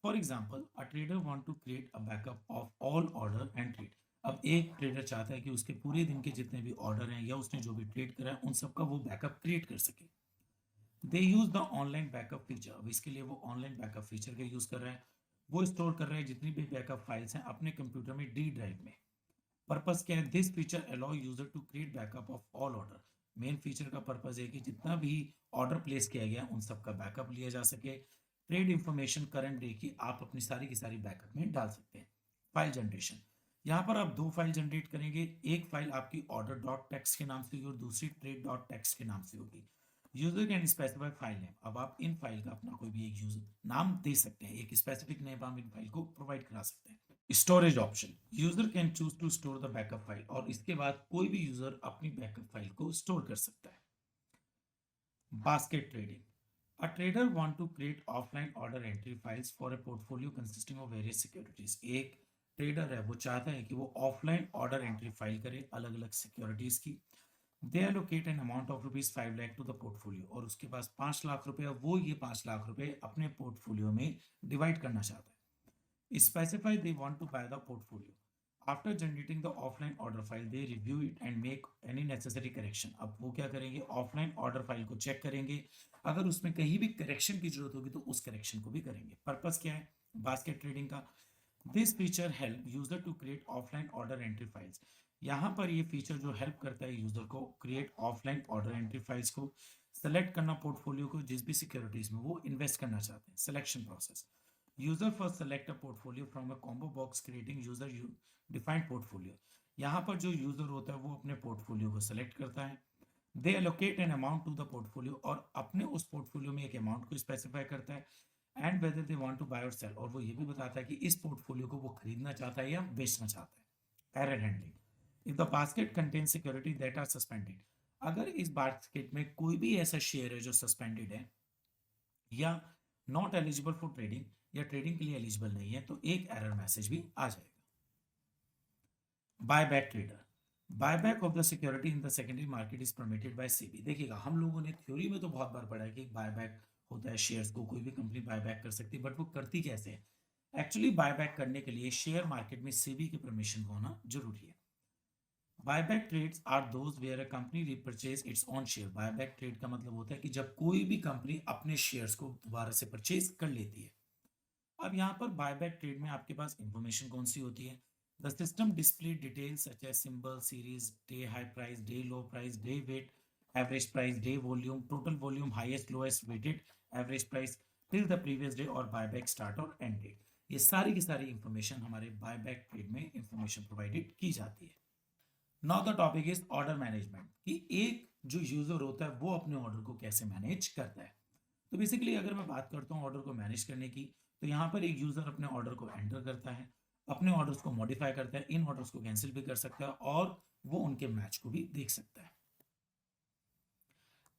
For example, a trader want to create a backup of all order and trade. अब एक ट्रेडर चाहता है कि उसके पूरे दिन के जितने भी ऑर्डर हैं या उसने जो भी ट्रेड करा है उन सबका वो बैकअप क्रिएट कर सके। They use the online backup feature. अब इसके लिए वो ऑनलाइन बैकअप फीचर का यूज कर रहा है। वो स्टोर कर रहा है जितनी भी बैकअप फाइल्स हैं अपने कंप्यूटर में डी ड्राइव में। पर्पस क्या है? This feature allow user to create backup of all order. Main feature का पर्पस है कि जितना भी ऑर्डर प्लेस किया गया उन सब का बैकअप लिया जा सके। ट्रेड इंफॉर्मेशन करंट डे की आप अपनी सारी की सारी बैकअप में डाल सकते हैं। फाइल जनरेशन, यहाँ पर आप दो फाइल जनरेट करेंगे। एक फाइल आपकी ऑर्डर डॉट टेक्स्ट के नाम से होगी और दूसरी ट्रेड डॉट टेक्स्ट के नाम से होगी। User can specify file name. अब आप इन फाइल का अपना कोई भी एक यूजर नाम दे सकते हैं, एक स्पेसिफिक नेम आप इन फाइल को प्रोवाइड करा सकते हैं। Storage option, user can choose to store the backup file, और इसके बाद कोई भी यूजर अपनी बैकअप फाइल को स्टोर कर सकता है। Basket trading, a trader want to create offline order entry files for a portfolio consisting of various securities। एक ट्रेडर है, वो चाहता है कि वो ऑफलाइन ऑर्डर एंट्री फाइल करे अलग अलग सिक्योरिटीज की। दे allocate an amount of rupees 5 lakh to the portfolio, और उसके पास 5 लाख रुपए, वो ये 5 लाख रुपए अपने पोर्टफोलियो में डिवाइड करना चाहता है। Specify they want to buy the portfolio. After generating the offline order file they review it and make any necessary correction. अब वो क्या करेंगे? ऑफलाइन ऑर्डर फाइल को चेक करेंगे, अगर उसमें कहीं भी करेक्शन की जरूरत होगी तो उस करेक्शन को भी करेंगे। पर्पस क्या है बास्केट ट्रेडिंग का? This feature help user to create offline order entry files. यहाँ पर ये फीचर जो हेल्प करता है यूजर को create offline order entry files को, सेलेक्ट करना पोर्टफोलियो को जिस भी सिक्योरिटीज में वो इन्वेस्ट करना चाहते हैं। Selection process, user first select a portfolio from a combo box creating user defined portfolio. यहाँ पर जो यूजर होता है वो अपने पोर्टफोलियो को सेलेक्ट करता है। They allocate an amount to the portfolio, और अपने उस पोर्टफोलियो में एक अमाउंट को स्पेसिफाई करता है। And whether they want to buy और सेल, और वो ये भी बताता है कि इस पोर्टफोलियो को वो खरीदना चाहता है या बेचना चाहता है। Error handling, if the basket contain security that are suspended. अगर इस बास्केट में कोई भी ऐसा शेयर है जो सस्पेंडेड है या नॉट एलिजिबल फॉर ट्रेडिंग या ट्रेडिंग के लिए एलिजिबल नहीं है, तो एक एरर मैसेज भी आ जाएगा। Buyback trader, buyback of the security in the secondary market is permitted by SEBI. देखिएगा, हम लोगों ने थ्योरी में तो बहुत बार पढ़ा है कि बायबैक होता है, शेयर्स को कोई भी कंपनी बायबैक कर सकती है, बट वो करती कैसे है? एक्चुअली बायबैक करने के लिए शेयर मार्केट में सेबी की परमिशन होना जरूरी है। Buyback trades are those where a company repurchase its own share. Buyback trade का मतलब होता है कि जब कोई भी कंपनी अपने शेयर्स को दोबारा से परचेज कर लेती है। अब यहाँ पर बायबैक ट्रेड में आपके पास इंफॉर्मेशन कौन सी होती है? The system display details such as symbol, series, day high price, day low price, day weight, average price, day volume, total volume, highest lowest weighted average price till the previous day और buyback start और end date. ये सारी की सारी information हमारे buyback trade में information provided की जाती है। Now the topic is order management, कि एक जो यूजर होता है वो अपने ऑर्डर को कैसे मैनेज करता है। तो बेसिकली अगर मैं बात करता हूँ ऑर्डर को मैनेज करने की, तो यहाँ पर एक यूजर अपने ऑर्डर को एंटर करता है, अपने ऑर्डर्स को मॉडिफाई करता है, इन ऑर्डर्स को कैंसिल भी कर सकता है और वो उनके मैच को भी देख सकता है।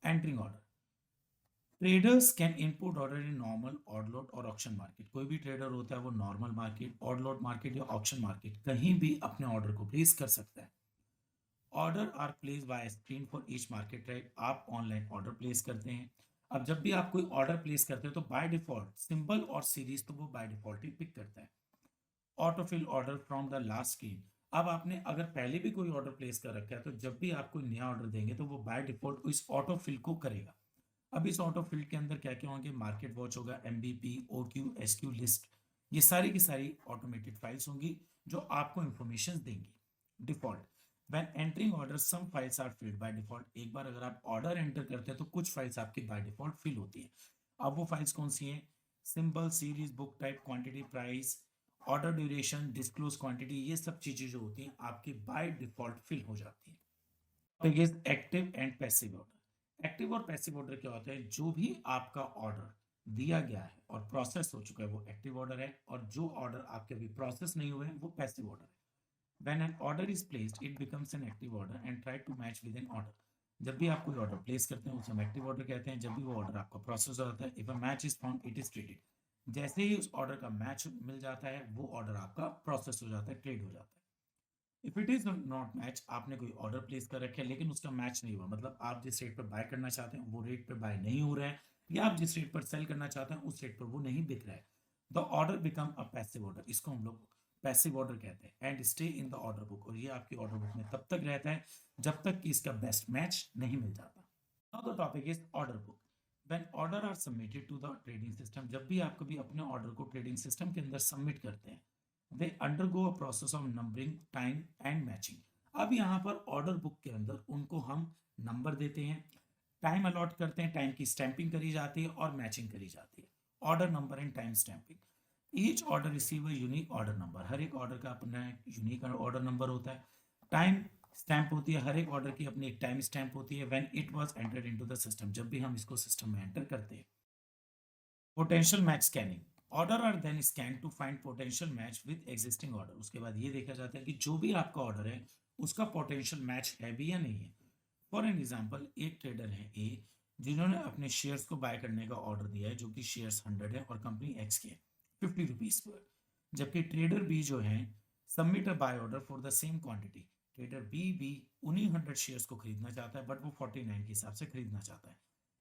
Entering order, traders can input order in normal, odd lot or auction market. कोई भी ट्रेडर होता है वो normal market, odd lot market या ऑक्शन मार्केट कहीं भी अपने ऑर्डर को प्लेस कर सकता है। Order are place by screen for each market type. आप ऑनलाइन ऑर्डर प्लेस करते हैं। अब जब भी आप कोई ऑर्डर प्लेस करते हैं तो बाय डिफॉल्ट सिंबल और सीरीज तो वो बाय डिफॉल्ट ही पिक करता है। Autofill order from the last screen, अब आपने अगर पहले भी कोई ऑर्डर प्लेस कर रखा है तो जब भी आप कोई नया ऑर्डर देंगे तो वो बाय डिफॉल्ट इस ऑटोफिल को करेगा। अब इस ऑटोफिल के अंदर क्या क्या होंगे? मार्केट वॉच होगा, एमबीपी, ओक्यू, एसक्यू लिस्ट, ये सारी की सारी ऑटोमेटेड फाइल्स होंगी जो आपको इंफॉर्मेशन देंगी। Default, when entering order some files are filled by default. एक बार अगर आप ऑर्डर एंटर करते हैं तो कुछ फाइल्स आपकी बाय डिफॉल्ट फिल होती है। अब वो फाइल्स कौन सी हैं? Symbol, series, book type, quantity, price, order duration, disclose quantity, ये सब चीजें जो होती हैं आपकी बाय डिफॉल्ट फिल हो जाती हैं। Topic is active and passive order. Active और पैसिव ऑर्डर क्या होता है? जो भी आपका ऑर्डर दिया गया है और प्रोसेस हो चुका है वो एक्टिव ऑर्डर है, और जो ऑर्डर आपके अभी प्रोसेस नहीं हुए हैं वो पैसिव ऑर्डर है। When an order is placed, it becomes an active order and try to match with an order. जब भी आप कोई ऑर्डर प्लेस करते हैं उसे हम एक्टिव ऑर्डर कहते हैं. जब भी वो ऑर्डर आपका प्रोसेस हो जाता है, if a match is found it is traded. जैसे ही उस ऑर्डर का मैच मिल जाता है, वो ऑर्डर आपका प्रोसेस हो जाता है, ट्रेड हो जाता है. If it is not match, आपने कोई ऑर्डर प्लेस कर रखा है लेकिन उसका मैच नहीं हुआ, मतलब आप जिस रेट पर बाय करना चाहते हैं वो रेट पे बाय नहीं हो रहा है, या आप जिस रेट पर सेल करना चाहते हैं उस रेट पर वो नहीं बिक रहा है, the order become a passive order. इसको हम लोग पैसिव ऑर्डर कहते हैं. And stay in the order book, और ये आपकी ऑर्डर बुक में तब तक रहता है जब तक कि इसका बेस्ट मैच नहीं मिल जाता. Now the topic is order book. When order are submitted to the trading system, जब भी आप कभी अपने ऑर्डर को ट्रेडिंग सिस्टम के अंदर सबमिट करते हैं, they undergo a process of numbering, time and matching. अब यहाँ पर ऑर्डर बुक के अंदर उनको हम नंबर देते हैं, टाइम अलॉट करते हैं, टाइम की स्टैंपिंग करी जाती है और मैचिंग करी जाती है. Order number and time stamping. Each order receive a unique order number. हर एक ऑर्डर का अपना यूनिक ऑर्डर नंबर होता है. टाइम स्टैंप होती है, हर एक ऑर्डर की अपनी एक टाइम स्टैंप होती है. When it was entered into the system, जब भी हम इसको सिस्टम में एंटर करते हैं. Potential match scanning. Order are then scan to find potential match with existing order. उसके बाद ये देखा जाता है कि जो भी आपका ऑर्डर है उसका पोटेंशियल मैच है भी या नहीं है. फॉर एन एग्जाम्पल, एक ट्रेडर है ए, जिन्होंने अपने शेयर्स को बाय करने का ऑर्डर दिया है, जो कि शेयर्स 100 है और कंपनी एक्स की है 50 रुपीज पर. जबकि ट्रेडर बी जो है, submit a buy order for the same quantity. Trader B भी उन्हीं 100 शेयर्स को खरीदना चाहता है, बट वो 49 के हिसाब से खरीदना चाहता है.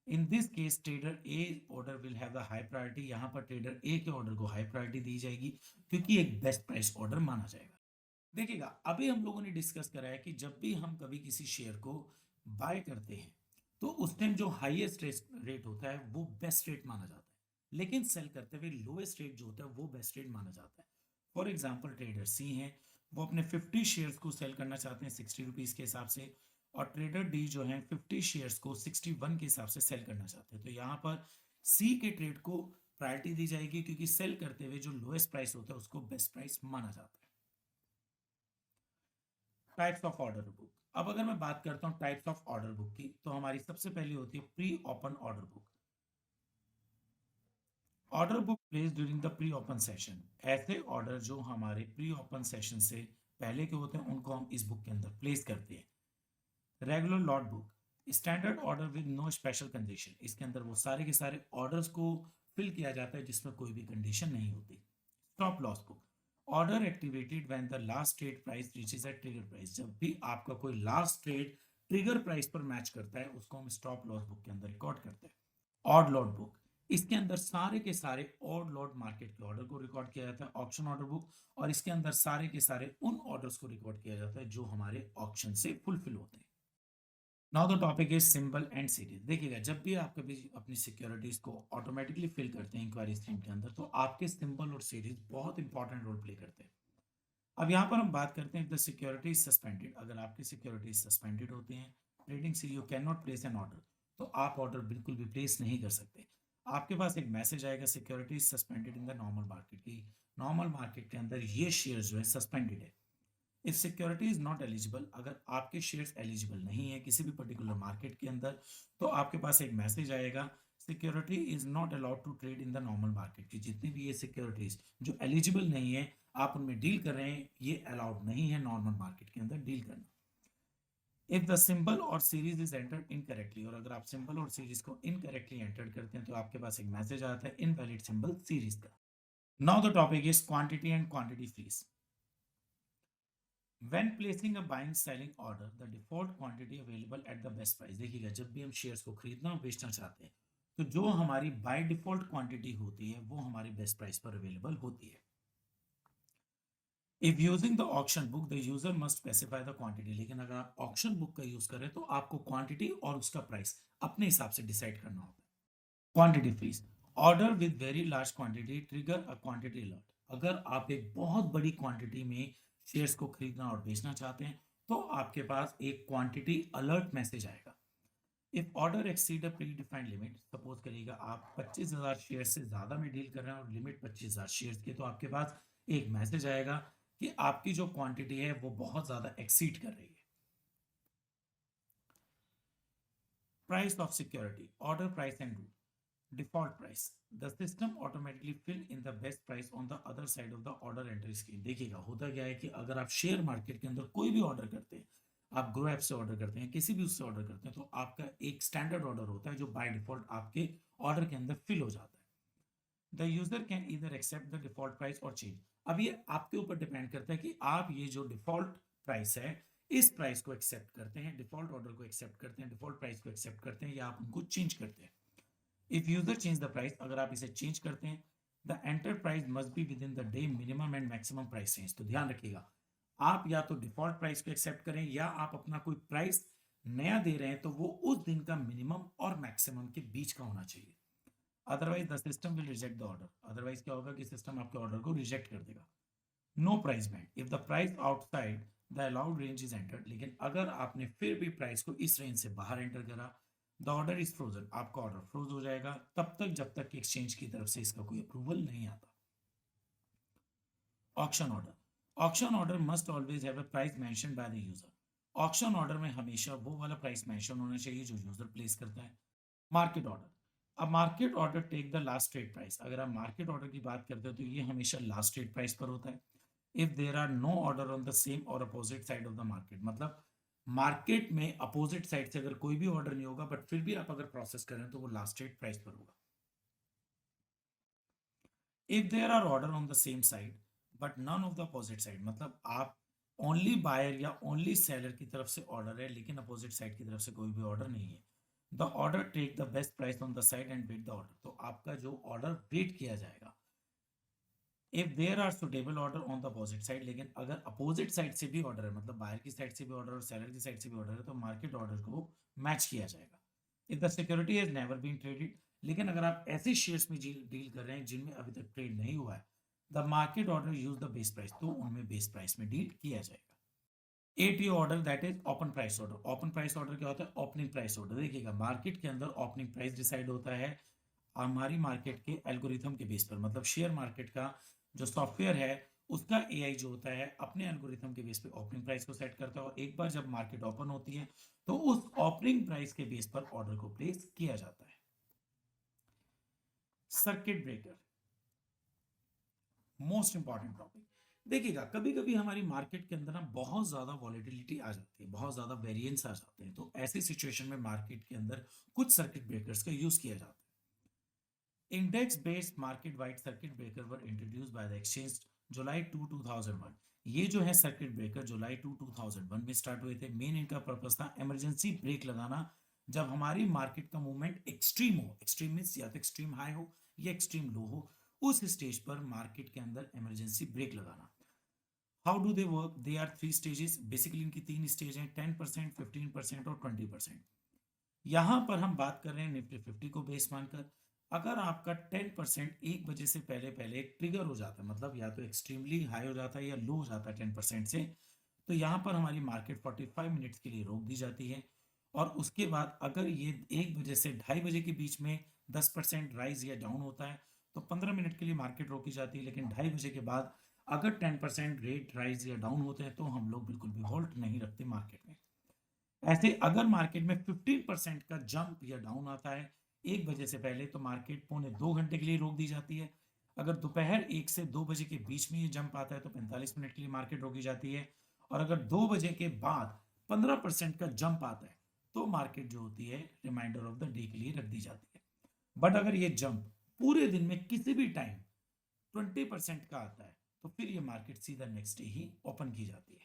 In this case trader A order will have the high priority. यहाँ पर ट्रेडर ए के ऑर्डर को हाई प्रायोरिटी दी जाएगी क्योंकि एक बेस्ट प्राइस ऑर्डर माना जाएगा. देखिएगा, अभी हम लोगों ने डिस्कस करा है कि जब भी हम कभी किसी शेयर को बाय करते हैं तो उस टाइम जो हाईएस्ट रेट होता है वो बेस्ट रेट माना जाता है, लेकिन सेल करते हुए लोएस्ट रेट जो होता है वो बेस्ट रेट माना जाता है. फॉर एग्जांपल, ट्रेडर सी हैं, वो अपने 50 शेयर्स को सेल करना चाहते हैं 60 रुपीज के हिसाब से, और ट्रेडर डी जो है 50 शेयर्स को 61 के हिसाब से सेल करना चाहते हैं. तो यहाँ पर सी के ट्रेड को प्रायोरिटी दी जाएगी क्योंकि सेल करते हुए जो लोएस्ट प्राइस होता है उसको बेस्ट प्राइस माना जाता है. Types of order book. अब अगर मैं बात करता हूं टाइप्स ऑफ ऑर्डर बुक की, तो हमारी सबसे पहली होती है pre open order book. Order book place during the pre open session. ऐसे ऑर्डर जो हमारे प्री ओपन सेशन से पहले के होते हैं उनको हम इस बुक के अंदर प्लेस करते हैं. Regular lot book. Standard order with no special condition. इसके अंदर वो सारे के सारे ऑर्डर्स को फिल किया जाता है जिसमें कोई भी कंडीशन नहीं होती. Stop loss book. Order activated when the last trade price reaches a trigger price. जब भी आपका कोई लास्ट ट्रेड ट्रिगर प्राइस पर मैच करता है उसको हम स्टॉप लॉस बुक के अंदर रिकॉर्ड करते हैं. Odd lot book. इसके अंदर सारे के सारे ऑड लॉट मार्केट के ऑर्डर को रिकॉर्ड किया जाता है. ऑप्शन ऑर्डर बुक, और इसके अंदर सारे के सारे उन ऑर्डर्स को रिकॉर्ड किया जाता है जो हमारे ऑप्शन से फुलफिल होते हैं. Now the topic is symbol and series. देखिएगा, जब भी आप कभी अपनी सिक्योरिटीज को ऑटोमेटिकली फिल करते हैं इंक्वायरी स्ट्रीम के अंदर, तो आपके सिंबल और सीरीज बहुत इंपॉर्टेंट रोल प्ले करते हैं. अब यहाँ पर हम बात करते हैं द सिक्योरिटी इज सस्पेंडेड. अगर आपकी सिक्योरिटी सस्पेंडेड होती हैं ट्रेडिंग से, you can not place N order, तो आप ऑर्डर बिल्कुल भी प्लेस नहीं कर सकते. आपके पास एक मैसेज आएगा security suspended in the normal market की. नॉर्मल मार्केट के अंदर ये शेयर जो है सस्पेंडेड है. If security is not eligible, अगर आपके शेयर्स एलिजिबल नहीं है किसी भी पर्टिकुलर मार्केट के अंदर, तो आपके पास एक मैसेज आएगा security is not allowed to trade in the normal market की. जितनी भी ये सिक्योरिटीज जो एलिजिबल नहीं है आप उनमें डील कर रहे हैं, ये अलाउड नहीं है नॉर्मल मार्केट के अंदर डील करना. इफ द सिंबल और सीरीज इज एंटर्ड इनकरेक्टली, और अगर आप सिंबल और सीरीज को इनकरेक्टली एंटर करते हैं तो आपके पास एक मैसेज आता है इनवैलिड सिंबल सीरीज का. Now the topic is quantity and quantity freeze. When placing a buying selling order, the default quantity available at the best price. देखिएगा, जब भी हम शेयर्स को खरीदना और बेचना चाहते हैं तो जो हमारी बाय डिफॉल्ट क्वांटिटी होती है वो हमारी बेस्ट प्राइस पर अवेलेबल होती है. If using the auction book, the user must specify the quantity. लेकिन अगर आप ऑक्शन बुक का यूज करें तो आपको क्वांटिटी और उसका प्राइस अपने हिसाब से डिसाइड करना होता है. Quantity freeze. Order with very large quantity trigger a quantity alert. अगर आप एक बहुत बड़ी क्वांटिटी में शेयर्स को खरीदना और बेचना चाहते हैं तो आपके पास एक क्वांटिटी अलर्ट मैसेज आएगा. If order exceed a pre defined limit, suppose करिएगा आप 25,000 शेयर से ज्यादा में डील कर रहे हैं और लिमिट 25,000 शेयर्स की, तो आपके पास एक मैसेज आएगा कि आपकी जो क्वांटिटी है वो बहुत ज्यादा एक्सीड कर रही है. Price of security, order price and rule. Default price, the system automatically fill in the best price on the other side of the order entry screen. देखिएगा होता क्या है कि अगर आप शेयर मार्केट के अंदर कोई भी ऑर्डर करते हैं, आप ग्रो ऐप से ऑर्डर करते हैं, किसी भी उससे ऑर्डर करते हैं, तो आपका एक स्टैंडर्ड ऑर्डर होता है जो बाय डिफॉल्ट आपके ऑर्डर के अंदर फिल हो जाता है। The user can either accept the default price or change. अब ये आपके ऊपर डिपेंड करता है कि आप ये जो डिफॉल्ट प्राइस है, इस प्राइस को एक्सेप्ट करते हैं, डिफॉल्ट ऑर्डर को एक्सेप्ट करते हैं, डिफॉल्ट प्राइस को एक्सेप्ट करते हैं, या आप उनको चेंज करते हैं। If user change the price, अगर आप इसे चेंज करते हैं, the enter price must be with in the day minimum and maximum price range. तो ध्यान रखिएगा, आप या तो डिफॉल्ट प्राइस को एक्सेप्ट करें, या आप अपना कोई प्राइस नया दे रहे हैं तो वो उस दिन का मिनिमम और मैक्सिमम के बीच का होना चाहिए। Otherwise the system will reject the order. Otherwise क्या होगा कि सिस्टम आपके ऑर्डर को रिजेक्ट कर देगा। No price band, if the price outside the allowed range is entered. लेकिन अगर आपने फिर भी प्राइस को इस रेंज से बाहर एंटर करा, द ऑर्डर इज फ्रोजन, आपका ऑर्डर फ्रोज हो जाएगा तब तक जब तक एक्सचेंज की तरफ से इसका कोई अप्रूवल नहीं आता। Auction order, auction order must always have a price mention by the user. Auction order में हमेशा वो वाला प्राइस मेंशन होना चाहिए जो यूजर प्लेस करता है। मार्केट ऑर्डर, अब market order take the last trade price. अगर आप मार्केट ऑर्डर की बात करते हो तो ये हमेशा लास्ट ट्रेड प्राइस पर होता है। If there are no order on the same or opposite side of the market, मतलब मार्केट में अपोजिट साइड से अगर कोई भी ऑर्डर नहीं होगा बट फिर भी आप अगर प्रोसेस करें तो वो लास्ट ट्रेड प्राइस पर होगा। If there are order on the same side but none of the opposite side, मतलब आप ओनली बायर या ओनली सेलर की तरफ से ऑर्डर है लेकिन अपोजिट साइड की तरफ से कोई भी ऑर्डर नहीं है, the order take the best price on the side and wait the order. तो आपका जो ऑर्डर वेट किया जाएगा। If there are suitable order on the opposite side, लेकिन अगर अपोजिट साइड से भी ऑर्डर है, मतलब बायर की साइड से भी ऑर्डर और सेलर की साइड से भी ऑर्डर है, तो मार्केट ऑर्डर को मैच किया जाएगा। If the security has never been traded, लेकिन अगर आप ऐसे शेयर्स में डील कर रहे हैं जिनमें अभी तक ट्रेड नहीं हुआ है, the market order use the base price, तो उनमें बेस प्राइस में डील किया जाएगा। Eighty order that is open price order. Open price order क्या होता है? Opening price order. देखिएगा मार्केट के अंदर ओपनिंग प्राइस डिसाइड होता है हमारी मार्केट के एल्गोरिथम के बेस पर, मतलब शेयर मार्केट का जो सॉफ्टवेयर है उसका एआई जो होता है अपने एल्गोरिथम के बेस पे ओपनिंग प्राइस को सेट करता है, और एक बार जब मार्केट ओपन होती है तो उस ओपनिंग प्राइस के बेस पर ऑर्डर को प्लेस किया जाता है। Circuit breaker, most important topic. देखिएगा कभी कभी हमारी मार्केट के अंदर ना बहुत ज्यादा वॉलेटिलिटी आ जाती है, बहुत ज्यादा वेरिएंस आ जाते हैं, तो ऐसी सिचुएशन में मार्केट के अंदर कुछ सर्किट ब्रेकर्स का यूज किया जाता है। Index based market wide circuit breaker were introduce by the exchange July 2001। ये जो है सर्किट ब्रेकर जुलाई 2001 में स्टार्ट हुए थे। मेन इनका पर्पस था इमरजेंसी ब्रेक लगाना जब हमारी मार्केट का मूवमेंट एक्सट्रीम हो, एक्सट्रीम मींस या तो एक्सट्रीम हाई हो या एक्सट्रीम लो हो, उस स्टेज पर मार्केट के अंदर इमरजेंसी ब्रेक लगाना। How do they work? They are three stages, basically इनकी तीन स्टेज हैं, 10%, 15% और 20%। यहां पर हम बात कर रहे हैं निफ्टी 50 को बेस मानकर। अगर आपका 10% एक बजे से पहले पहले ट्रिगर हो जाता है, मतलब या तो एक्सट्रीमली हाई हो जाता है या लो हो जाता है 10% से, तो यहाँ पर हमारी मार्केट 45 मिनट्स के लिए रोक दी जाती है। और उसके बाद अगर ये 1 बजे से 2:30 बजे के बीच में 10% राइज या डाउन होता है तो 15 मिनट के लिए मार्केट रोकी जाती है। लेकिन 2:30 बजे के बाद अगर 10% रेट राइज या डाउन होते हैं तो हम लोग बिल्कुल भी होल्ड नहीं रखते मार्केट में। ऐसे अगर मार्केट में 15% का जंप या डाउन आता है 1 बजे से पहले तो मार्केट 1.25 घंटे के लिए रोक दी जाती है। अगर दोपहर 1 से 2 बजे के बीच में ये जंप आता है तो 45 मिनट के लिए मार्केट रोकी जाती है। और अगर 2 बजे के बाद 15% का जंप आता है तो मार्केट जो होती है रिमाइंडर ऑफ द डे के लिए रख दी जाती है। बट अगर ये जंप पूरे दिन में किसी भी टाइम 20% का आता है तो फिर ये मार्केट सीधा नेक्स्ट डे ही ओपन की जाती है।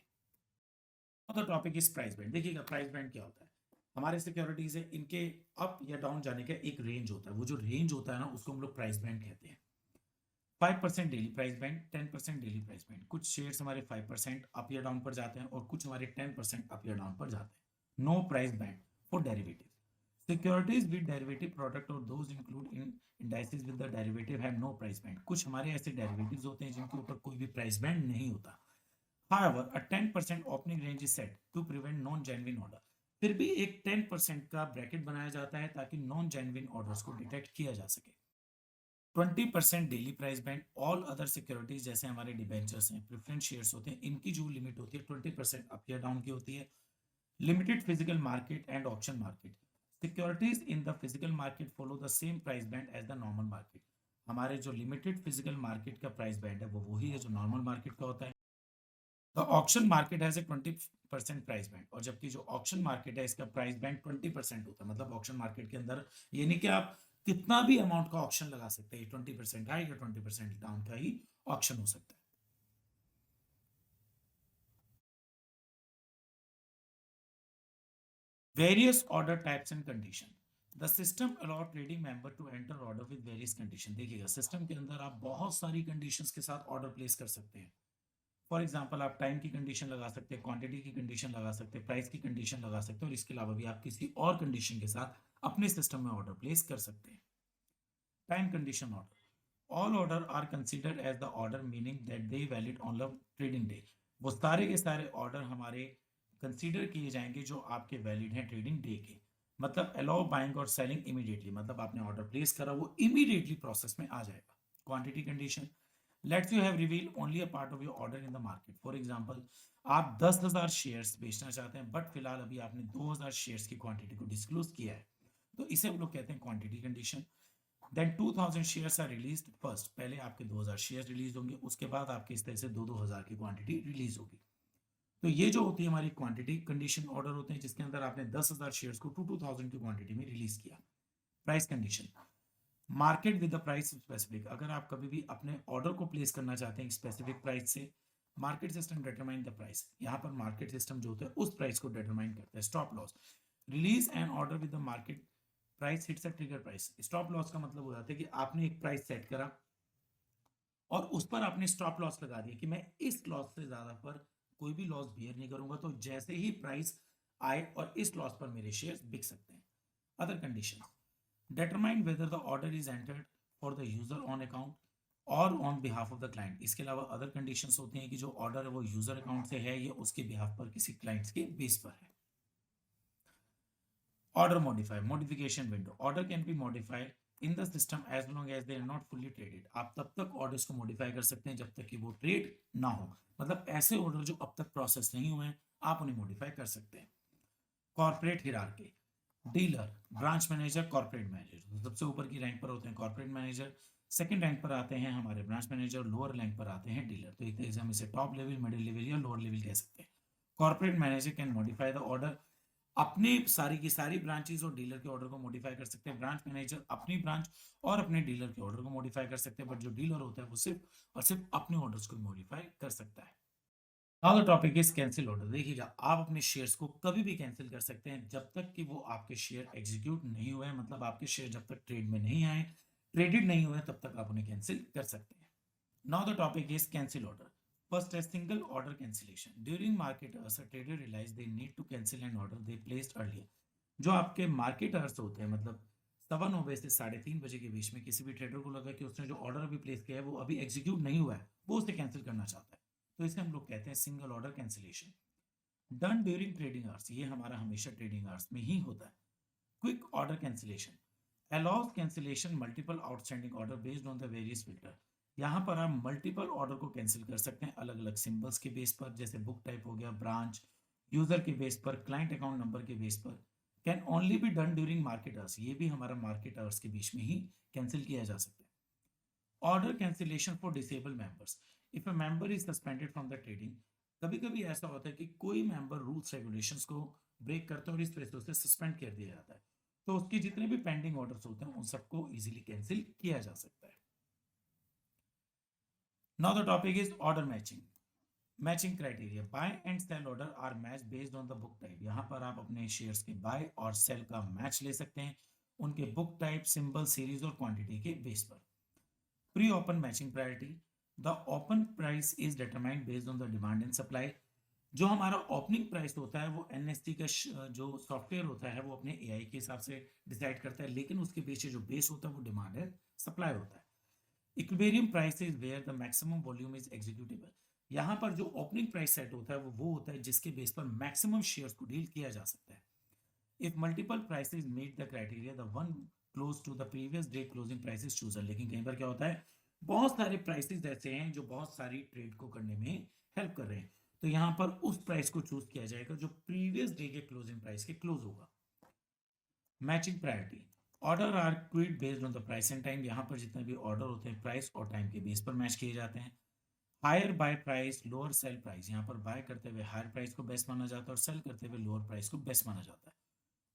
The topic is price band. देखिएगा प्राइस बैंड क्या होता है? हमारे सिक्योरिटीज है, इनके अप या डाउन जाने का एक रेंज होता है। वो जो रेंज होता है ना उसको हम लोग प्राइस बैंड कहते हैं। 5% daily price band, 10% daily price band. कुछ शेयर्स हमारे 5% अप या डाउन पर जाते हैं और कुछ हमारे 10% अप या डाउन पर जाते हैं। No price band for derivative. Securities with derivative product और those include in indices with the derivative have no price band. कुछ हमारे ऐसे डेरिवेटिव्स होते हैं जिनके ऊपर कोई भी प्राइस बैंड नहीं होता। However, a 10% opening range is set to prevent non-genuine order. फिर भी एक 10% का ब्रैकेट बनाया जाता है ताकि नॉन जेन्युइन ऑर्डर्स को डिटेक्ट किया जा सके। 20% daily price band. All other securities जैसे हमारे डिबेंचर्स हैं, प्रेफरेंस शेयर्स होते हैं, इनकी जो लिमिट होती है 20% अप या डाउन की होती है। Limited physical market and option market. Securities in the physical market follow the same price band as the normal market. हमारे जो लिमिटेड फिजिकल मार्केट का प्राइस बैंड है वो वही है जो नॉर्मल मार्केट का होता है। The auction market has a 20% price band, और जबकि जो ऑक्शन मार्केट है इसका प्राइस बैंड 20% होता है। मतलब ऑक्शन मार्केट के अंदर ये नहीं कि आप कितना भी अमाउंट का ऑक्शन लगा सकते हैं, 20% हाई या 20% डाउन का ही ऑक्शन हो सकता है। Various order types and condition. The system allow trading member to enter order with various condition. देखिएगा सिस्टम के अंदर आप बहुत सारी कंडीशंस के साथ ऑर्डर प्लेस कर सकते हैं। फॉर एग्जाम्पल आप टाइम की कंडीशन लगा सकते हैं, क्वांटिटी की कंडीशन लगा सकते हैं, प्राइस की कंडीशन लगा सकते हैं, और इसके अलावा भी आप किसी और कंडीशन के साथ अपने सिस्टम में ऑर्डर प्लेस कर सकते हैं। Time condition order. All order are considered as the order meaning that they valid on the trading day. वो सारे के सारे ऑर्डर हमारे कंसीडर किए जाएंगे जो आपके वैलिड हैं ट्रेडिंग डे के। मतलब अलाउ बाइंग और सेलिंग इमीडिएटली, मतलब आपने ऑर्डर प्लेस करा वो इमीडिएटली प्रोसेस में आ जाएगा। Quantity condition. Let's you have reveal only a part of your order in the market. For example आप 10,000 शेयर्स बेचना चाहते हैं, बट फिलहाल अभी आपने 2,000 शेयर्स की क्वांटिटी को डिस्क्लोज किया है, तो इसे हम लोग कहते हैं quantity condition. Then 2000 shares are released first, पहले आपके 2000 शेयर्स रिलीज होंगे, उसके बाद आपके इस तरह से 2-2000 की क्वांटिटी रिलीज होगी। तो ये जो होती है हमारी क्वांटिटी कंडीशन ऑर्डर होते हैं, जिसके अंदर आपने 10,000 शेयर्स को 2000 की क्वांटिटी में रिलीज किया। Price condition. Market with the price specific. अगर आप कभी भी अपने ऑर्डर को प्लेस करना चाहते हैं स्पेसिफिक प्राइस से, market system determine the price. यहाँ पर मार्केट सिस्टम जो होता है उस प्राइस को डिटरमाइन करता है। Stop loss. Release an order with the market price hits a trigger price. Stop loss का मतलब हो जाता है कि आपने एक प्राइस सेट करा और उस पर आपने स्टॉप लॉस लगा दिया कि मैं इस लॉस से ज्यादा पर कोई भी लॉस बियर नहीं करूंगा, तो जैसे ही प्राइस आए और इस लॉस पर मेरे शेयर्स बिक सकते हैं। Other condition. Determine whether the order is entered for the user on account or on behalf of the client. इसके अलावा अदर कंडीशंस होती हैं कि जो ऑर्डर है वो यूजर अकाउंट से है या उसके बिहाफ पर किसी क्लाइंट्स के बेस पर है। Order modify modification window. Order can be modified in the system as long as they are not fully traded. आप तब तक ऑर्डर्स को मॉडिफाई कर सकते हैं जब तक कि वो ट्रेड ना हो। मतलब ऐसे ऑर्डर जो अब तक प्रोसेस नहीं हुए हैं आप उन्हें मॉडिफाई कर सकते हैं। Corporate hierarchy. Dealer, branch manager, corporate manager. सबसे ऊपर की रैंक पर होते हैं कॉर्पोरेट मैनेजर, सेकंड रैंक पर आते हैं हमारे ब्रांच मैनेजर, लोअर रैंक पर आते हैं डीलर। तो एक तरह से हम इसे टॉप लेवल, मिडिल लेवल या लोअर लेवल कह सकते हैं। Corporate manager can modify the order. अपने सारी की सारी ब्रांचेस और डीलर के ऑर्डर को मॉडिफाई कर सकते हैं। ब्रांच मैनेजर अपनी ब्रांच और अपने डीलर के ऑर्डर को मॉडिफाई कर सकते हैं, बट जो डीलर होता है वो सिर्फ और सिर्फ अपने ऑर्डर्स को मॉडिफाई कर सकता है। Now the topic is cancel order. देखिएगा आप अपने शेयर्स को कभी भी कैंसिल कर सकते हैं जब तक कि वो आपके शेयर एग्जीक्यूट नहीं हुए, मतलब आपके शेयर जब तक ट्रेड में नहीं आए, ट्रेडेड नहीं हुए, तब तक आप उन्हें कैंसिल कर सकते हैं। Now the topic is cancel order. First है single order cancellation. During market hours a trader realise they need to cancel an order they placed earlier. जो आपके मार्केट अवर्स होते हैं, मतलब 9:15 से 3:30 के बीच में किसी भी ट्रेडर को लगा कि उसने जो ऑर्डर अभी प्लेस किया है वो अभी एग्जीक्यूट नहीं हुआ है, वो उसे कैंसिल करना चाहता है, तो इसे हम लोग कहते हैं single order cancellation. Done during trading hours, ये हमारा हमेशा ट्रेडिंग आवर्स में ही होता है। Quick order cancellation allows cancellation multiple outstanding order based on the various filter। यहाँ पर आप मल्टीपल ऑर्डर को कैंसिल कर सकते हैं अलग अलग सिंबल्स के बेस पर, जैसे बुक टाइप हो गया, ब्रांच, यूजर के बेस पर, क्लाइंट अकाउंट नंबर के बेस पर। Can only be done during market hours, ये भी हमारा मार्केट आवर्स के बीच में ही कैंसिल किया जा सकता है। Order cancellation for disable members. If a member is suspended from the trading, कभी कभी ऐसा होता है कि कोई मेंबर रूल्स रेगुलेशंस को ब्रेक करता है और इस वजह से उसे सस्पेंड कर दिया जाता है, तो उसके जितने भी पेंडिंग ऑर्डर्स होते हैं उन सबको इजीली कैंसिल किया जा सकता है। Now the topic is order matching. Matching criteria. Buy and sell order are match based on the book type. यहाँ पर आप अपने शेयर्स के बाय और सेल का मैच ले सकते हैं उनके बुक टाइप, सिंबल, सीरीज और क्वांटिटी के बेस पर। Pre open matching priority. The open price is determined based on the demand and supply. जो हमारा ओपनिंग प्राइस होता है वो एनएसटी का जो सॉफ्टवेयर होता है वो अपने एआई के हिसाब से डिसाइड करता है, लेकिन उसके पीछे जो बेस होता है वो डिमांड है, सप्लाई होता है। Equilibrium price is where the maximum volume is executable. यहाँ पर जो ओपनिंग प्राइस सेट होता है वो होता है जिसके बेस पर मैक्सिमम शेयर्स को डील किया जा सकता है। If multiple prices meet the criteria the one close to the previous day closing price is chosen. लेकिन कई बार क्या होता है, बहुत सारे प्राइसेस ऐसे हैं जो बहुत सारी ट्रेड को करने में हेल्प कर रहे हैं, तो यहाँ पर उस प्राइस को चूज किया जाएगा जो प्रीवियस डे के क्लोजिंग प्राइस के क्लोज होगा। Matching priority, order are queued based on the price and time, यहाँ पर जितने भी ऑर्डर होते हैं प्राइस और टाइम के बेस पर मैच किए जाते हैं। Higher buy price lower sell price, यहाँ पर बाय करते हुए हायर प्राइस को बेस्ट माना जाता है और सेल करते हुए लोअर प्राइस को बेस्ट माना जाता है।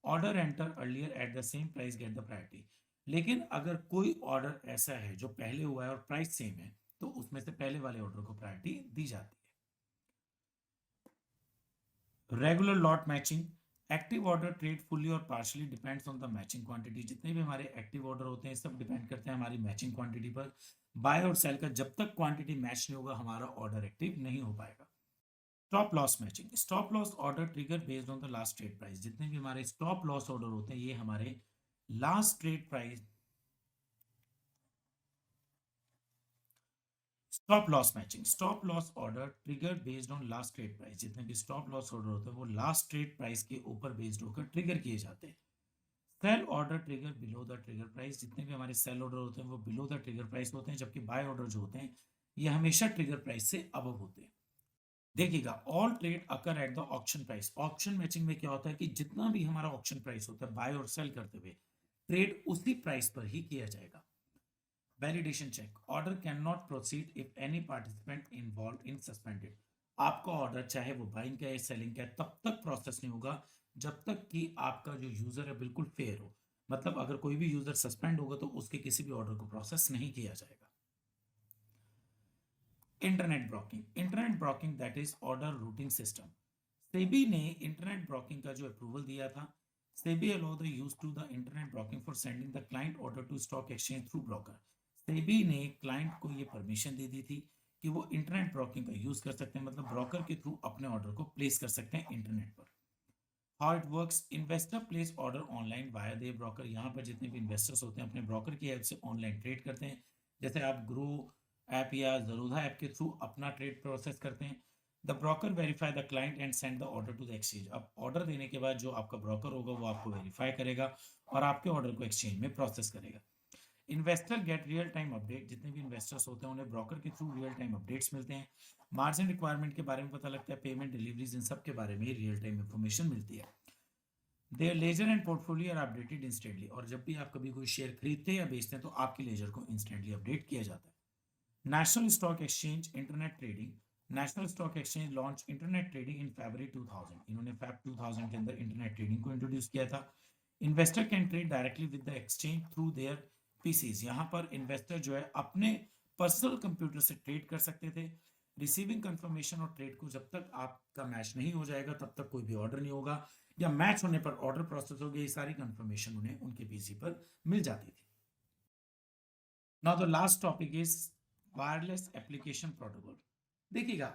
Order enter earlier at the same price get the priority, लेकिन अगर कोई ऑर्डर ऐसा है जो पहले हुआ है और प्राइस सेम है तो उसमें से पहले वाले ऑर्डर को प्रायोरिटी दी जाती है। Regular lot matching, active order trade fully और partially depends on the matching quantity, जितने भी हमारे एक्टिव ऑर्डर होते हैं सब डिपेंड करते हैं हमारी मैचिंग क्वांटिटी पर। बाय और सेल का जब तक क्वांटिटी मैच नहीं होगा हमारा ऑर्डर एक्टिव नहीं हो पाएगा। Stop loss matching, stop loss order trigger based on the last trade price, जितने भी हमारे स्टॉप लॉस ऑर्डर होते हैं ये हमारे last trade price. Stop loss matching, stop loss order trigger based on last trade price, जितने भी stop loss order होते हैं वो लास्ट ट्रेड प्राइस के ऊपर बेस्ड होकर ट्रिगर किए जाते हैं। Sell order trigger below the trigger price, जितने भी हमारे सेल ऑर्डर होते हैं वो बिलो द ट्रिगर प्राइस होते हैं, जबकि बाय ऑर्डर जो होते हैं ये हमेशा ट्रिगर प्राइस से अबव होते हैं। देखिएगा, all trade occur at the auction price, auction matching में क्या होता है कि जितना भी हमारा ऑक्शन प्राइस होता है बाय और सेल करते हुए ट्रेड उसी प्राइस पर ही किया जाएगा। Validation check, order can not proceed if any participant involve in suspended, आपका ऑर्डर चाहे वो बाइंग का या सेलिंग का है तब तक प्रोसेस नहीं होगा जब तक कि आपका जो यूजर है बिल्कुल फेयर हो, मतलब अगर कोई भी यूजर सस्पेंड होगा तो उसके किसी भी ऑर्डर को प्रोसेस नहीं किया जाएगा। Internet broking, internet broking that is order routing system, SEBI ने इंटरनेट ब्रोकिंग का जो अप्रूवल दिया था, SEBI allow the use to the internet broking for sending the client order to stock exchange through broker, SEBI ने क्लाइंट को ये परमिशन दे दी थी कि वो इंटरनेट ब्रोकिंग का यूज कर सकते हैं, मतलब ब्रोकर के थ्रू अपने ऑर्डर को प्लेस कर सकते हैं इंटरनेट पर। How it works, investor place order online via they broker, यहाँ पर जितने भी इन्वेस्टर्स होते हैं अपने ब्रोकर की हेल्प से ऑनलाइन ट्रेड करते हैं, जैसे आप ग्रो ऐप या जरूधा ऐप के थ्रू अपना ट्रेड प्रोसेस करते हैं। The broker verify the client and send the order to the exchange, अब ऑर्डर देने के बाद जो आपका ब्रोकर होगा वो आपको वेरीफाई करेगा और आपके ऑर्डर को एक्सचेंज में प्रोसेस करेगा। Investor get real time update, जितने भी इन्वेस्टर्स होते हैं उन्हें ब्रोकर के थ्रू रियल टाइम अपडेट्स मिलते हैं, मार्जिन रिक्वायरमेंट के बारे में पता लगता है, पेमेंट डिलीवरीज इन सब के बारे में रियल टाइम इंफॉर्मेशन मिलती है। There ledger and portfolio are updated instantly, और जब भी आप कभी कोई शेयर खरीदते हैं या बेचते हैं तो आपके लेजर को इंस्टेंटली अपडेट किया जाता है। National stock exchange internet trading, national stock exchange launch internet trading in February 2000, इन्होंने फैब 2000 के अंदर इंटरनेट ट्रेडिंग को इंट्रोड्यूस किया था। Investor can trade directly with the exchange through their PCs, यहाँ पर इन्वेस्टर जो है अपने पर्सनल कंप्यूटर से ट्रेड कर सकते थे। रिसीविंग कंफर्मेशन और ट्रेड को जब तक आपका मैच नहीं हो जाएगा तब तक कोई भी ऑर्डर नहीं होगा, या मैच होने पर ऑर्डर प्रोसेस हो गया, ये सारी कंफर्मेशन उन्हें उनके पीसी पर मिल जाती थी। Now the last topic is wireless application protocol. देखिएगा,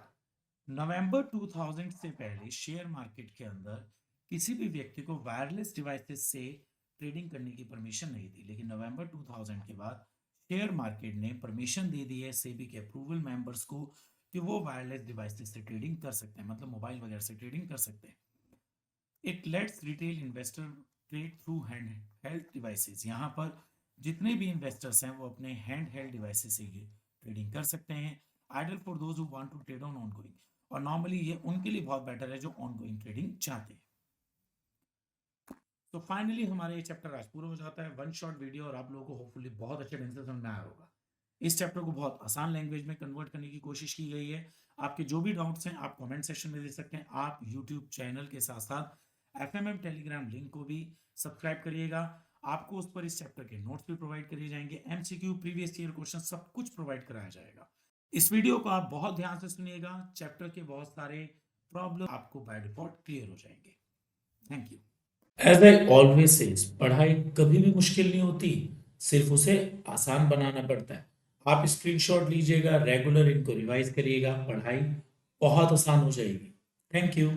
नवंबर 2000 से पहले शेयर मार्केट के अंदर किसी भी व्यक्ति को वायरलेस डिवाइसेस से ट्रेडिंग करने की परमिशन नहीं थी, लेकिन नवंबर 2000 के बाद शेयर मार्केट ने परमिशन दे दी है सेबी के अप्रूवल मेंबर्स को कि वो वायरलेस डिवाइसेस से ट्रेडिंग कर सकते हैं, मतलब मोबाइल वगैरह से ट्रेडिंग कर सकते हैं। It lets retail investor trade through hand held devices, यहाँ पर जितने भी इन्वेस्टर्स हैं वो अपने हैंड हेल्ड डिवाइसेस से ट्रेडिंग कर सकते हैं। Ideal for those who want to trade on ongoing, और नॉर्मली ये उनके लिए बहुत बेटर है जो ऑनगोइंग ट्रेडिंग चाहते हैं। तो फाइनली हमारा ये चैप्टर आज पूरा हो जाता है, वन शॉट वीडियो, और आप लोगों को होपफुली बहुत अच्छे ढंग से समझ में आया होगा। इस चैप्टर को बहुत आसान लैंग्वेज में कन्वर्ट करने की कोशिश की गई है। आपके जो भी डाउट्स हैं आप कमेंट सेक्शन में दे सकते हैं। आप यूट्यूब चैनल के साथ साथ FMM टेलीग्राम लिंक को भी सब्सक्राइब करिएगा, आपको उस पर इस चैप्टर के नोट्स भी प्रोवाइड किए जाएंगे, MCQ प्रीवियस ईयर क्वेश्चन सब कुछ प्रोवाइड कराया जाएगा। इस वीडियो को आप बहुत ध्यान से सुनिएगा, चैप्टर के बहुत सारे प्रॉब्लम आपको बाय डिफॉल्ट क्लियर हो जाएंगे। Thank you. As I always says, पढ़ाई कभी भी मुश्किल नहीं होती, सिर्फ उसे आसान बनाना पड़ता है। आप स्क्रीनशॉट लीजिएगा, रेगुलर इनको रिवाइज करिएगा, पढ़ाई बहुत आसान हो जाएगी। Thank you.